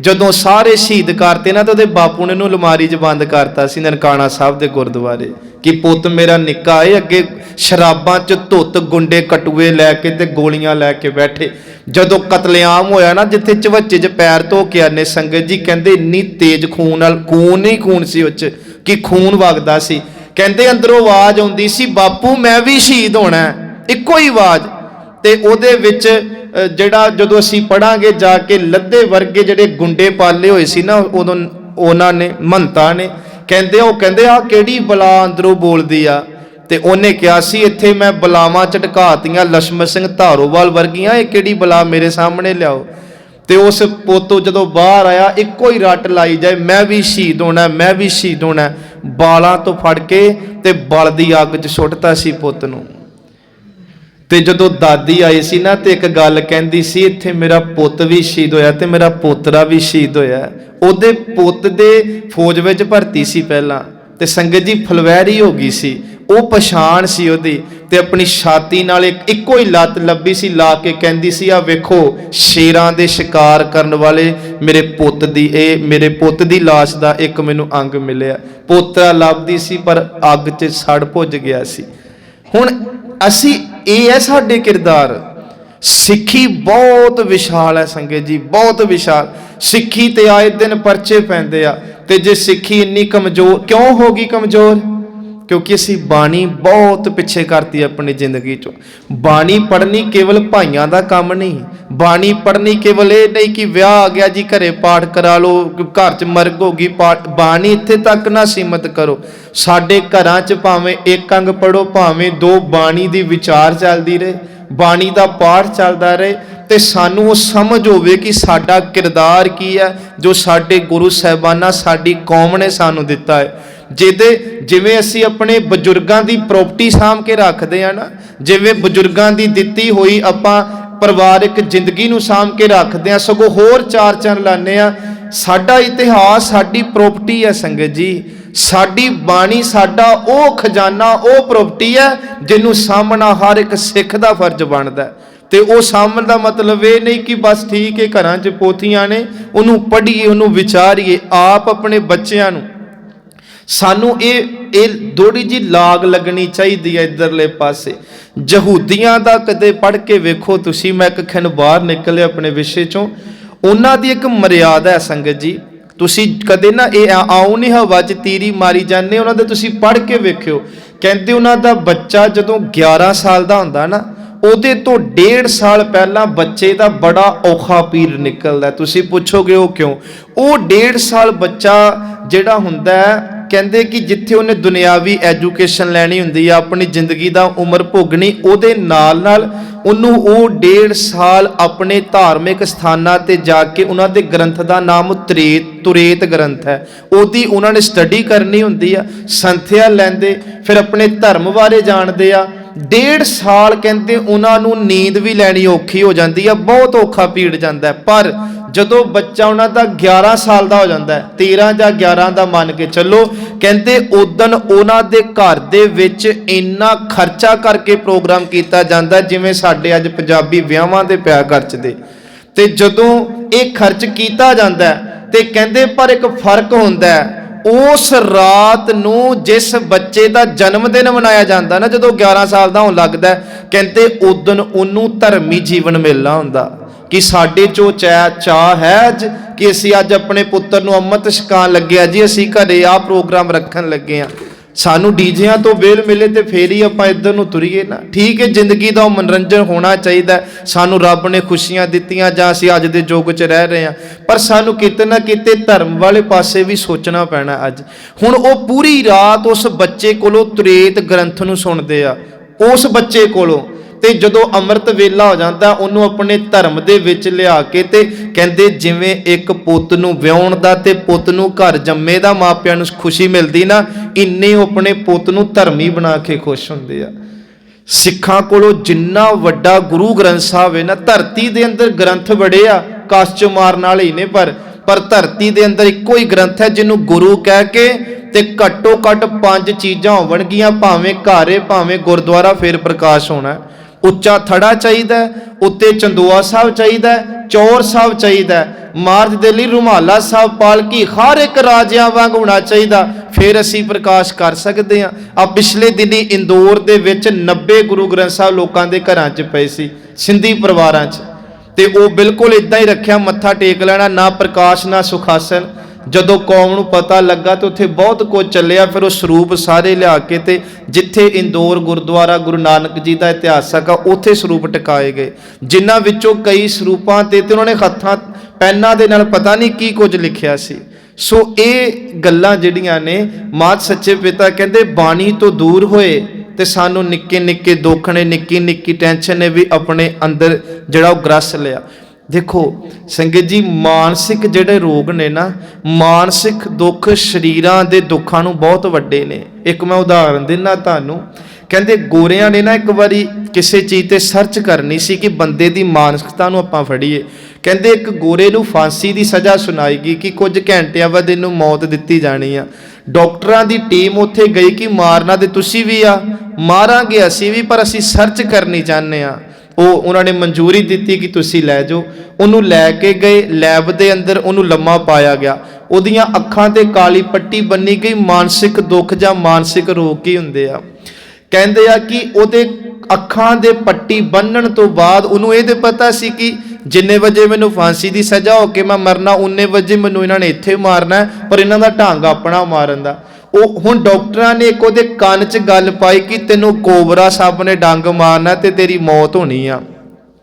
जदों सारे शहीद करते ना, तो उहदे बापू ने नूं लमारी च बंद करता सी ननकाना साहब दे गुरुद्वारे, कि पुत मेरा निक्का है, अगे शराबां च धुत गुंडे कटुए लैके ते गोलियां लैके बैठे। जदों कतलेआम होया ना, जिथे झवच्चे च पैर धो के आने, संगत जी कहंदे इन्नी तेज खून नाल, खून ही खून सी उच कि खून वगदा सी। कहंदे अंदरों आवाज आउंदी सी, बापू मैं भी शहीद होना है, इक्को ही आवाज। ते ओहदे विच जिहड़ा जदों असीं पढ़ांगे जाके, लद्दे वर्गे जिहड़े गुंडे पाले होए सी ना, उदों उन्हां ने महंता ने कहंदे, ਉਹ ਕਹਿੰਦੇ ਆ ਕਿਹੜੀ ਬਲਾ ਅੰਦਰੋਂ ਬੋਲਦੀ ਆ, ਤੇ ਉਹਨੇ ਕਿਹਾ ਸੀ ਇੱਥੇ ਮੈਂ ਬਲਾਵਾਂ ਝਟਕਾਤੀਆਂ ਲక్ష్మణ ਸਿੰਘ ਧਾਰੋਵਾਲ ਵਰਗੀਆਂ, ਇਹ ਕਿਹੜੀ ਬਲਾ ਮੇਰੇ ਸਾਹਮਣੇ ਲਿਆਓ। ਤੇ ਉਸ ਪੁੱਤ ਜਦੋਂ ਬਾਹਰ ਆਇਆ, ਇੱਕੋ ਹੀ ਰੱਟ ਲਾਈ ਜਾਏ, ਮੈਂ ਵੀ ਸ਼ਹੀਦ ਹੋਣਾ, ਮੈਂ ਵੀ ਸ਼ਹੀਦ ਹੋਣਾ। ਬਾਲਾਂ ਤੋਂ ਫੜ ਕੇ ਤੇ ਬਲ ਦੀ ਅੱਗ 'ਚ ਸੁੱਟਤਾ ਸੀ ਪੁੱਤ ਨੂੰ। ਤੇ ਜਦੋਂ ਦਾਦੀ ਆਈ ਸੀ ਨਾ, ਤੇ ਇੱਕ ਗੱਲ ਕਹਿੰਦੀ ਸੀ, ਇੱਥੇ ਮੇਰਾ ਪੁੱਤ ਵੀ ਸ਼ਹੀਦ ਹੋਇਆ ਤੇ ਮੇਰਾ ਪੋਤਰਾ ਵੀ ਸ਼ਹੀਦ ਹੋਇਆ। ਉਹਦੇ ਪੁੱਤ ਦੇ ਫੌਜ ਵਿੱਚ ਭਰਤੀ ਸੀ ਪਹਿਲਾਂ, ਤੇ ਸੰਗਤ ਜੀ ਫਲਵੈਰੀ ਹੋ ਗਈ ਸੀ, ਉਹ ਪਛਾਣ ਸੀ ਉਹਦੀ, ਤੇ ਆਪਣੀ ਛਾਤੀ ਨਾਲ ਇੱਕੋ ਹੀ ਲੱਤ ਲੱਭੀ ਸੀ ਲਾ ਕੇ, ਕਹਿੰਦੀ ਸੀ ਆ ਵੇਖੋ ਸ਼ੇਰਾਂ ਦੇ ਸ਼ਿਕਾਰ ਕਰਨ ਵਾਲੇ ਮੇਰੇ ਪੁੱਤ ਦੀ, ਇਹ ਮੇਰੇ ਪੁੱਤ ਦੀ ਲਾਸ਼ ਦਾ ਇੱਕ ਮੈਨੂੰ ਅੰਗ ਮਿਲਿਆ। ਪੋਤਰਾ ਲੱਭਦੀ ਸੀ ਪਰ ਅੱਗ 'ਚ ਸੜ ਭੁੱਜ ਗਿਆ ਸੀ। ਹੁਣ ਅਸੀਂ ਇਹ ਹੈ ਸਾਡੇ ਕਿਰਦਾਰ। ਸਿੱਖੀ ਬਹੁਤ ਵਿਸ਼ਾਲ ਹੈ ਸੰਗਤ ਜੀ, ਬਹੁਤ ਵਿਸ਼ਾਲ। ਸਿੱਖੀ ਤੇ ਆਏ ਦਿਨ ਪਰਚੇ ਪੈਂਦੇ ਆ, ਤੇ ਜੇ ਸਿੱਖੀ ਇੰਨੀ ਕਮਜ਼ੋਰ ਕਿਉਂ ਹੋ ਗਈ ਕਮਜ਼ੋਰ? ਕਿਉਂਕਿ ਅਸੀਂ ਬਾਣੀ ਬਹੁਤ ਪਿੱਛੇ ਕਰਤੀ ਆਪਣੀ ਜ਼ਿੰਦਗੀ ਚੋਂ। ਬਾਣੀ ਪੜ੍ਹਨੀ ਕੇਵਲ ਭਾਈਆਂ ਦਾ ਕੰਮ ਨਹੀਂ, ਬਾਣੀ ਪੜ੍ਹਨੀ ਕੇਵਲ ਇਹ ਨਹੀਂ ਕਿ ਵਿਆਹ ਆ ਗਿਆ ਜੀ ਘਰੇ ਪਾਠ ਕਰਾ ਲਓ, ਘਰ 'ਚ ਮਰਗ ਹੋ ਗਈ ਪਾਠ। ਬਾਣੀ ਇੱਥੇ ਤੱਕ ਨਾ ਸੀਮਤ ਕਰੋ। ਸਾਡੇ ਘਰਾਂ 'ਚ ਭਾਵੇਂ ਇੱਕ ਅੰਗ ਪੜ੍ਹੋ, ਭਾਵੇਂ 2, ਬਾਣੀ ਦੀ ਵਿਚਾਰ ਚੱਲਦੀ ਰਹੇ, ਬਾਣੀ ਦਾ ਪਾਠ ਚੱਲਦਾ ਰਹੇ, ਤੇ ਸਾਨੂੰ ਉਹ ਸਮਝ ਹੋਵੇ ਕਿ ਸਾਡਾ ਕਿਰਦਾਰ ਕੀ ਹੈ, ਜੋ ਸਾਡੇ ਗੁਰੂ ਸਾਹਿਬਾਨਾਂ ਸਾਡੀ ਕੌਮ ਨੇ ਸਾਨੂੰ ਦਿੱਤਾ ਹੈ। ਜਿਵੇਂ ਅਸੀਂ ਆਪਣੇ ਬਜ਼ੁਰਗਾਂ ਦੀ ਪ੍ਰੋਪਰਟੀ ਸਾਂਭ ਕੇ ਰੱਖਦੇ ਆ ਨਾ, ਜਿਵੇਂ ਬਜ਼ੁਰਗਾਂ ਦੀ ਦਿੱਤੀ ਹੋਈ ਆਪਾਂ ਪਰਿਵਾਰਿਕ ਜ਼ਿੰਦਗੀ ਨੂੰ ਸਾਂਭ ਕੇ ਰੱਖਦੇ ਆ, ਸਗੋਂ ਹੋਰ 4 ਚੰਨ ਲਾਉਂਦੇ ਆ। ਸਾਡਾ ਇਤਿਹਾਸ ਸਾਡੀ ਪ੍ਰੋਪਰਟੀ ਹੈ ਸੰਗਤ ਜੀ। ਸਾਡੀ ਬਾਣੀ ਸਾਡਾ ਉਹ ਖਜ਼ਾਨਾ, ਉਹ ਪ੍ਰੋਪਰਟੀ ਹੈ ਜਿਹਨੂੰ ਸਾਂਭਣਾ ਹਰ ਇੱਕ ਸਿੱਖ ਦਾ ਫਰਜ਼ ਬਣਦਾ। ਤੇ ਉਹ ਸਾਂਭਣ ਦਾ ਮਤਲਬ ਇਹ ਨਹੀਂ ਕਿ ਬਸ ਠੀਕ ਹੈ ਘਰਾਂ 'ਚ ਪੋਥੀਆਂ ਨੇ, ਉਹਨੂੰ ਪੜ੍ਹੀਏ, ਉਹਨੂੰ ਵਿਚਾਰੀਏ। ਆਪ ਆਪਣੇ ਬੱਚਿਆਂ ਨੂੰ ਸਾਨੂੰ ਇਹ ਥੋੜੀ ਜਿਹੀ ਲਾਗ ਲੱਗਣੀ ਚਾਹੀਦੀ ਹੈ ਇੱਧਰਲੇ ਪਾਸੇ। ਯਹੂਦੀਆਂ ਦਾ ਕਦੇ ਪੜ੍ਹ ਕੇ ਵੇਖੋ ਤੁਸੀਂ, ਮੈਂ ਇੱਕ ਖਿਣ ਬਾਹਰ ਨਿਕਲਿਆ ਆਪਣੇ ਵਿਸ਼ੇ 'ਚੋਂ। ਉਹਨਾਂ ਦੀ ਇੱਕ ਮਰਿਆਦਾ ਹੈ ਸੰਗਤ ਜੀ, ਤੁਸੀਂ ਕਦੇ ਨਾ ਇਹ ਆਉ ਨਹੀਂ ਹਵਾ 'ਚ ਤੀਰੀ ਮਾਰੀ ਜਾਂਦੇ, ਉਹਨਾਂ ਦੇ ਤੁਸੀਂ ਪੜ੍ਹ ਕੇ ਵੇਖਿਓ। ਕਹਿੰਦੇ ਉਹਨਾਂ ਦਾ ਬੱਚਾ ਜਦੋਂ 11 ਸਾਲ ਦਾ ਹੁੰਦਾ ਨਾ, ਉਹਦੇ ਤੋਂ 1.5 ਸਾਲ ਪਹਿਲਾਂ ਬੱਚੇ ਦਾ ਬੜਾ ਔਖਾ ਪੀਰ ਨਿਕਲਦਾ। ਤੁਸੀਂ ਪੁੱਛੋਗੇ ਉਹ ਕਿਉਂ? ਉਹ 1.5 ਸਾਲ ਬੱਚਾ ਜਿਹੜਾ ਹੁੰਦਾ ਕਹਿੰਦੇ ਕਿ ਜਿੱਥੇ ਉਹਨੇ ਦੁਨਿਆਵੀ ਐਜੂਕੇਸ਼ਨ ਲੈਣੀ ਹੁੰਦੀ ਆ, ਆਪਣੀ ਜ਼ਿੰਦਗੀ ਦਾ ਉਮਰ ਭੋਗਣੀ, ਉਹਦੇ ਨਾਲ ਨਾਲ ਉਹਨੂੰ ਉਹ 1.5 ਸਾਲ ਆਪਣੇ ਧਾਰਮਿਕ ਸਥਾਨਾਂ ਤੇ ਜਾ ਕੇ, ਉਹਨਾਂ ਦੇ ਗ੍ਰੰਥ ਦਾ ਨਾਮ ਤੁਰੇਤ ਗ੍ਰੰਥ ਹੈ, ਉਹਦੀ ਉਹਨਾਂ ਨੇ ਸਟੱਡੀ ਕਰਨੀ ਹੁੰਦੀ ਆ, ਸੰਥਿਆ ਲੈਂਦੇ, ਫਿਰ ਆਪਣੇ ਧਰਮ ਬਾਰੇ ਜਾਣਦੇ ਆ। 1.5 ਸਾਲ ਕਹਿੰਦੇ ਉਹਨਾਂ ਨੂੰ ਨੀਂਦ ਵੀ ਲੈਣੀ ਔਖੀ ਹੋ ਜਾਂਦੀ ਆ, ਬਹੁਤ ਔਖਾ ਪੀੜ ਜਾਂਦਾ। ਪਰ ਜਦੋਂ ਬੱਚਾ ਉਹਨਾਂ ਦਾ 11 ਸਾਲ ਦਾ ਹੋ ਜਾਂਦਾ, 13 ਜਾਂ 11 ਦਾ ਮੰਨ ਕੇ ਚੱਲੋ, ਕਹਿੰਦੇ ਉਦਣ ਉਹਨਾਂ ਦੇ ਘਰ ਦੇ ਵਿੱਚ ਇੰਨਾ ਖਰਚਾ ਕਰਕੇ ਪ੍ਰੋਗਰਾਮ ਕੀਤਾ ਜਾਂਦਾ ਜਿਵੇਂ ਸਾਡੇ ਅੱਜ ਪੰਜਾਬੀ ਵਿਆਹਾਂ ਦੇ ਪਿਆ ਖਰਚਦੇ। ਤੇ ਜਦੋਂ ਇਹ ਖਰਚ ਕੀਤਾ ਜਾਂਦਾ ਤੇ ਕਹਿੰਦੇ ਪਰ ਇੱਕ ਫਰਕ ਹੁੰਦਾ, ਉਸ ਰਾਤ ਨੂੰ ਜਿਸ ਬੱਚੇ ਦਾ ਜਨਮ ਦਿਨ ਮਨਾਇਆ ਜਾਂਦਾ ਨਾ, ਜਦੋਂ 11 ਸਾਲ ਦਾ ਹੋਣ ਲੱਗਦਾ, ਕਹਿੰਦੇ ਉਦਣ ਉਹਨੂੰ ਧਰਮੀ ਜੀਵਨ ਮਿਲਣਾ ਹੁੰਦਾ ਕਿ ਸਾਡੇ ਚੋਂ ਚਾਹ ਹੈ ਅੱਜ ਕਿ ਅਸੀਂ ਅੱਜ ਆਪਣੇ ਪੁੱਤਰ ਨੂੰ ਅੰਮ੍ਰਿਤ ਛਕਾਉਣ ਲੱਗੇ ਆ ਜੀ, ਅਸੀਂ ਘਰੇ ਆਹ ਪ੍ਰੋਗਰਾਮ ਰੱਖਣ ਲੱਗੇ ਆ। ਸਾਨੂੰ ਡੀਜਿਆਂ ਤੋਂ ਵੇਲ ਮਿਲੇ ਤੇ ਫੇਰ ਹੀ ਆਪਾਂ ਇੱਧਰ ਨੂੰ ਤੁਰੀਏ ਨਾ। ਠੀਕ ਹੈ, ਜ਼ਿੰਦਗੀ ਦਾ ਮਨੋਰੰਜਨ ਹੋਣਾ ਚਾਹੀਦਾ, ਸਾਨੂੰ ਰੱਬ ਨੇ ਖੁਸ਼ੀਆਂ ਦਿੱਤੀਆਂ ਜਾਂ ਅਸੀਂ ਅੱਜ ਦੇ ਯੁੱਗ 'ਚ ਰਹਿ ਰਹੇ ਹਾਂ, ਪਰ ਸਾਨੂੰ ਕਿਤੇ ਨਾ ਕਿਤੇ ਧਰਮ ਵਾਲੇ ਪਾਸੇ ਵੀ ਸੋਚਣਾ ਪੈਣਾ। ਅੱਜ ਹੁਣ ਉਹ ਪੂਰੀ ਰਾਤ ਉਸ ਬੱਚੇ ਕੋਲੋਂ ਤੁਰੇਤ ਗ੍ਰੰਥ ਨੂੰ ਸੁਣਦੇ ਆ, ਉਸ ਬੱਚੇ ਕੋਲੋਂ। ਤੇ ਜਦੋਂ ਅੰਮ੍ਰਿਤ ਵੇਲਾ ਹੋ ਜਾਂਦਾ, ਉਹਨੂੰ ਆਪਣੇ ਧਰਮ ਦੇ ਵਿੱਚ ਲਿਆ ਕੇ, ਤੇ ਕਹਿੰਦੇ ਜਿਵੇਂ ਇੱਕ ਪੁੱਤ ਨੂੰ ਵਿਆਹੁਣ ਦਾ ਤੇ ਪੁੱਤ ਨੂੰ ਘਰ ਜੰਮੇ ਦਾ ਮਾਪਿਆਂ ਨੂੰ ਖੁਸ਼ੀ ਮਿਲਦੀ ਨਾ, ਇੰਨੇ ਉਹ ਆਪਣੇ ਪੁੱਤ ਨੂੰ ਧਰਮੀ ਬਣਾ ਕੇ ਖੁਸ਼ ਹੁੰਦੇ ਆ। ਸਿੱਖਾਂ ਕੋਲੋਂ ਜਿੰਨਾ ਵੱਡਾ ਗੁਰੂ ਗ੍ਰੰਥ ਸਾਹਿਬ ਹੈ ਨਾ, ਧਰਤੀ ਦੇ ਅੰਦਰ ਗ੍ਰੰਥ ਬੜੇ ਆ, ਕੱਛ ਚ ਮਾਰਨ ਵਾਲੇ ਹੀ ਨੇ, ਪਰ ਧਰਤੀ ਦੇ ਅੰਦਰ ਇੱਕੋ ਹੀ ਗ੍ਰੰਥ ਹੈ ਜਿਹਨੂੰ ਗੁਰੂ ਕਹਿ ਕੇ ਤੇ ਘੱਟੋ ਘੱਟ 5 ਚੀਜ਼ਾਂ ਹੋਣਗੀਆਂ, ਭਾਵੇਂ ਘਰ ਹੈ ਭਾਵੇਂ ਗੁਰਦੁਆਰਾ, ਫਿਰ ਪ੍ਰਕਾਸ਼ ਹੋਣਾ। ਉੱਚਾ ਥੜਾ ਚਾਹੀਦਾ, ਉੱਤੇ ਚੰਦੋਆ ਸਾਹਿਬ ਚਾਹੀਦਾ, ਚੌਰ ਸਾਹਿਬ ਚਾਹੀਦਾ, ਮਾਰਜ ਦੇ ਲਈ ਰੁਮਾਲਾ ਸਾਹਿਬ, ਪਾਲਕੀ ਹਰ ਇੱਕ ਰਾਜਿਆਂ ਵਾਂਗ ਹੋਣਾ ਚਾਹੀਦਾ, ਫਿਰ ਅਸੀਂ ਪ੍ਰਕਾਸ਼ ਕਰ ਸਕਦੇ ਹਾਂ। ਆ ਪਿਛਲੇ ਦਿਨੀ ਇੰਦੌਰ ਦੇ ਵਿੱਚ 90 ਗੁਰੂ ਗ੍ਰੰਥ ਸਾਹਿਬ ਲੋਕਾਂ ਦੇ ਘਰਾਂ 'ਚ ਪਏ ਸੀ, ਸਿੰਧੀ ਪਰਿਵਾਰਾਂ 'ਚ, ਤੇ ਉਹ ਬਿਲਕੁਲ ਇਦਾਂ ਹੀ ਰੱਖਿਆ, ਮੱਥਾ ਟੇਕ ਲੈਣਾ, ਨਾ ਪ੍ਰਕਾਸ਼ ਨਾ ਸੁਖਾਸਨ। ਜਦੋਂ ਕੌਮ ਨੂੰ ਪਤਾ ਲੱਗਾ ਤੇ ਉੱਥੇ ਬਹੁਤ ਕੁਝ ਚੱਲਿਆ, ਫਿਰ ਉਹ ਸਰੂਪ ਸਾਰੇ ਲਿਆ ਕੇ ਤੇ ਜਿੱਥੇ ਇੰਦੌਰ ਗੁਰਦੁਆਰਾ ਗੁਰੂ ਨਾਨਕ ਜੀ ਦਾ ਇਤਿਹਾਸਕ ਆ, ਉੱਥੇ ਸਰੂਪ ਟਿਕਾਏ ਗਏ, ਜਿਨ੍ਹਾਂ ਵਿੱਚੋਂ ਕਈ ਸਰੂਪਾਂ ਤੇ ਉਹਨਾਂ ਨੇ ਹੱਥਾਂ ਪੈਨਾਂ ਦੇ ਨਾਲ ਪਤਾ ਨਹੀਂ ਕੀ ਕੁਝ ਲਿਖਿਆ ਸੀ। ਸੋ ਇਹ ਗੱਲਾਂ ਜਿਹੜੀਆਂ ਨੇ, ਮਾਤ ਸੱਚੇ ਪਿਤਾ ਕਹਿੰਦੇ ਬਾਣੀ ਤੋਂ ਦੂਰ ਹੋਏ ਤੇ ਸਾਨੂੰ ਨਿੱਕੇ ਨਿੱਕੇ ਦੁੱਖ ਨੇ, ਨਿੱਕੀ ਨਿੱਕੀ ਟੈਨਸ਼ਨ ਨੇ ਵੀ ਆਪਣੇ ਅੰਦਰ ਜਿਹੜਾ ਉਹ ਗ੍ਰਸ ਲਿਆ। ਦੇਖੋ ਸੰਗਤ ਜੀ, ਮਾਨਸਿਕ ਜਿਹੜੇ ਰੋਗ ਨੇ ਨਾ, ਮਾਨਸਿਕ ਦੁੱਖ ਸਰੀਰਾਂ ਦੇ ਦੁੱਖਾਂ ਨੂੰ ਬਹੁਤ ਵੱਡੇ ਨੇ। ਇੱਕ ਮੈਂ ਉਦਾਹਰਨ ਦਿੰਦਾ ਤੁਹਾਨੂੰ, ਕਹਿੰਦੇ ਗੋਰਿਆਂ ਨੇ ਨਾ ਇੱਕ ਵਾਰੀ ਕਿਸੇ ਚੀਜ਼ ਤੇ ਸਰਚ ਕਰਨੀ ਸੀ ਕਿ ਬੰਦੇ ਦੀ ਮਾਨਸਿਕਤਾ ਨੂੰ ਆਪਾਂ ਫੜੀਏ। ਕਹਿੰਦੇ ਇੱਕ ਗੋਰੇ ਨੂੰ ਫਾਂਸੀ ਦੀ ਸਜ਼ਾ ਸੁਣਾਈ ਗਈ ਕਿ ਕੁਝ ਘੰਟਿਆਂ ਬਾਅਦ ਇਹਨੂੰ ਮੌਤ ਦਿੱਤੀ ਜਾਣੀ ਆ। ਡਾਕਟਰਾਂ ਦੀ ਟੀਮ ਉੱਥੇ ਗਈ ਕਿ ਮਾਰਨਾ ਤੇ ਤੁਸੀਂ ਵੀ ਆ, ਮਾਰਾਂਗੇ ਅਸੀਂ ਵੀ, ਪਰ ਅਸੀਂ ਸਰਚ ਕਰਨੀ ਚਾਹੁੰਦੇ ਆ। ਉਹਨਾਂ ਨੇ ਮਨਜ਼ੂਰੀ ਦਿੱਤੀ ਕਿ ਤੁਸੀਂ ਲੈ ਜਾਓ। ਉਹਨੂੰ ਲੈ ਕੇ ਗਏ ਲੈਬ ਦੇ ਅੰਦਰ, ਉਹਨੂੰ ਲੰਮਾ ਪਾਇਆ ਗਿਆ, ਉਹਦੀਆਂ ਅੱਖਾਂ ਤੇ ਕਾਲੀ ਪੱਟੀ ਬੰਨੀ ਗਈ। ਮਾਨਸਿਕ ਦੁੱਖ ਜਾਂ ਮਾਨਸਿਕ ਰੋਗ ਕੀ ਹੁੰਦੇ ਆ? ਕਹਿੰਦੇ ਆ ਕਿ ਉਹਦੇ ਅੱਖਾਂ ਦੇ ਪੱਟੀ ਬੰਨਣ ਤੋਂ ਬਾਅਦ ਉਹਨੂੰ ਇਹ ਤੇ ਪਤਾ ਸੀ ਕਿ ਜਿੰਨੇ ਵਜੇ ਮੈਨੂੰ ਫਾਂਸੀ ਦੀ ਸਜ਼ਾ ਹੋ ਕੇ ਮੈਂ ਮਰਨਾ, ਉਨੇ ਵਜੇ ਮੈਨੂੰ ਇਹਨਾਂ ਨੇ ਇੱਥੇ ਮਾਰਨਾ, ਪਰ ਇਹਨਾਂ ਦਾ ਢੰਗ ਆਪਣਾ ਮਾਰਨ ਦਾ। ਉਹ ਹੁਣ ਡਾਕਟਰਾਂ ਨੇ ਇੱਕ ਉਹਦੇ ਕੰਨ 'ਚ ਗੱਲ ਪਾਈ ਕਿ ਤੈਨੂੰ ਕੋਬਰਾ ਸੱਪ ਨੇ ਡੰਗ ਮਾਰਨਾ ਤੇ ਤੇਰੀ ਮੌਤ ਹੋਣੀ ਆ,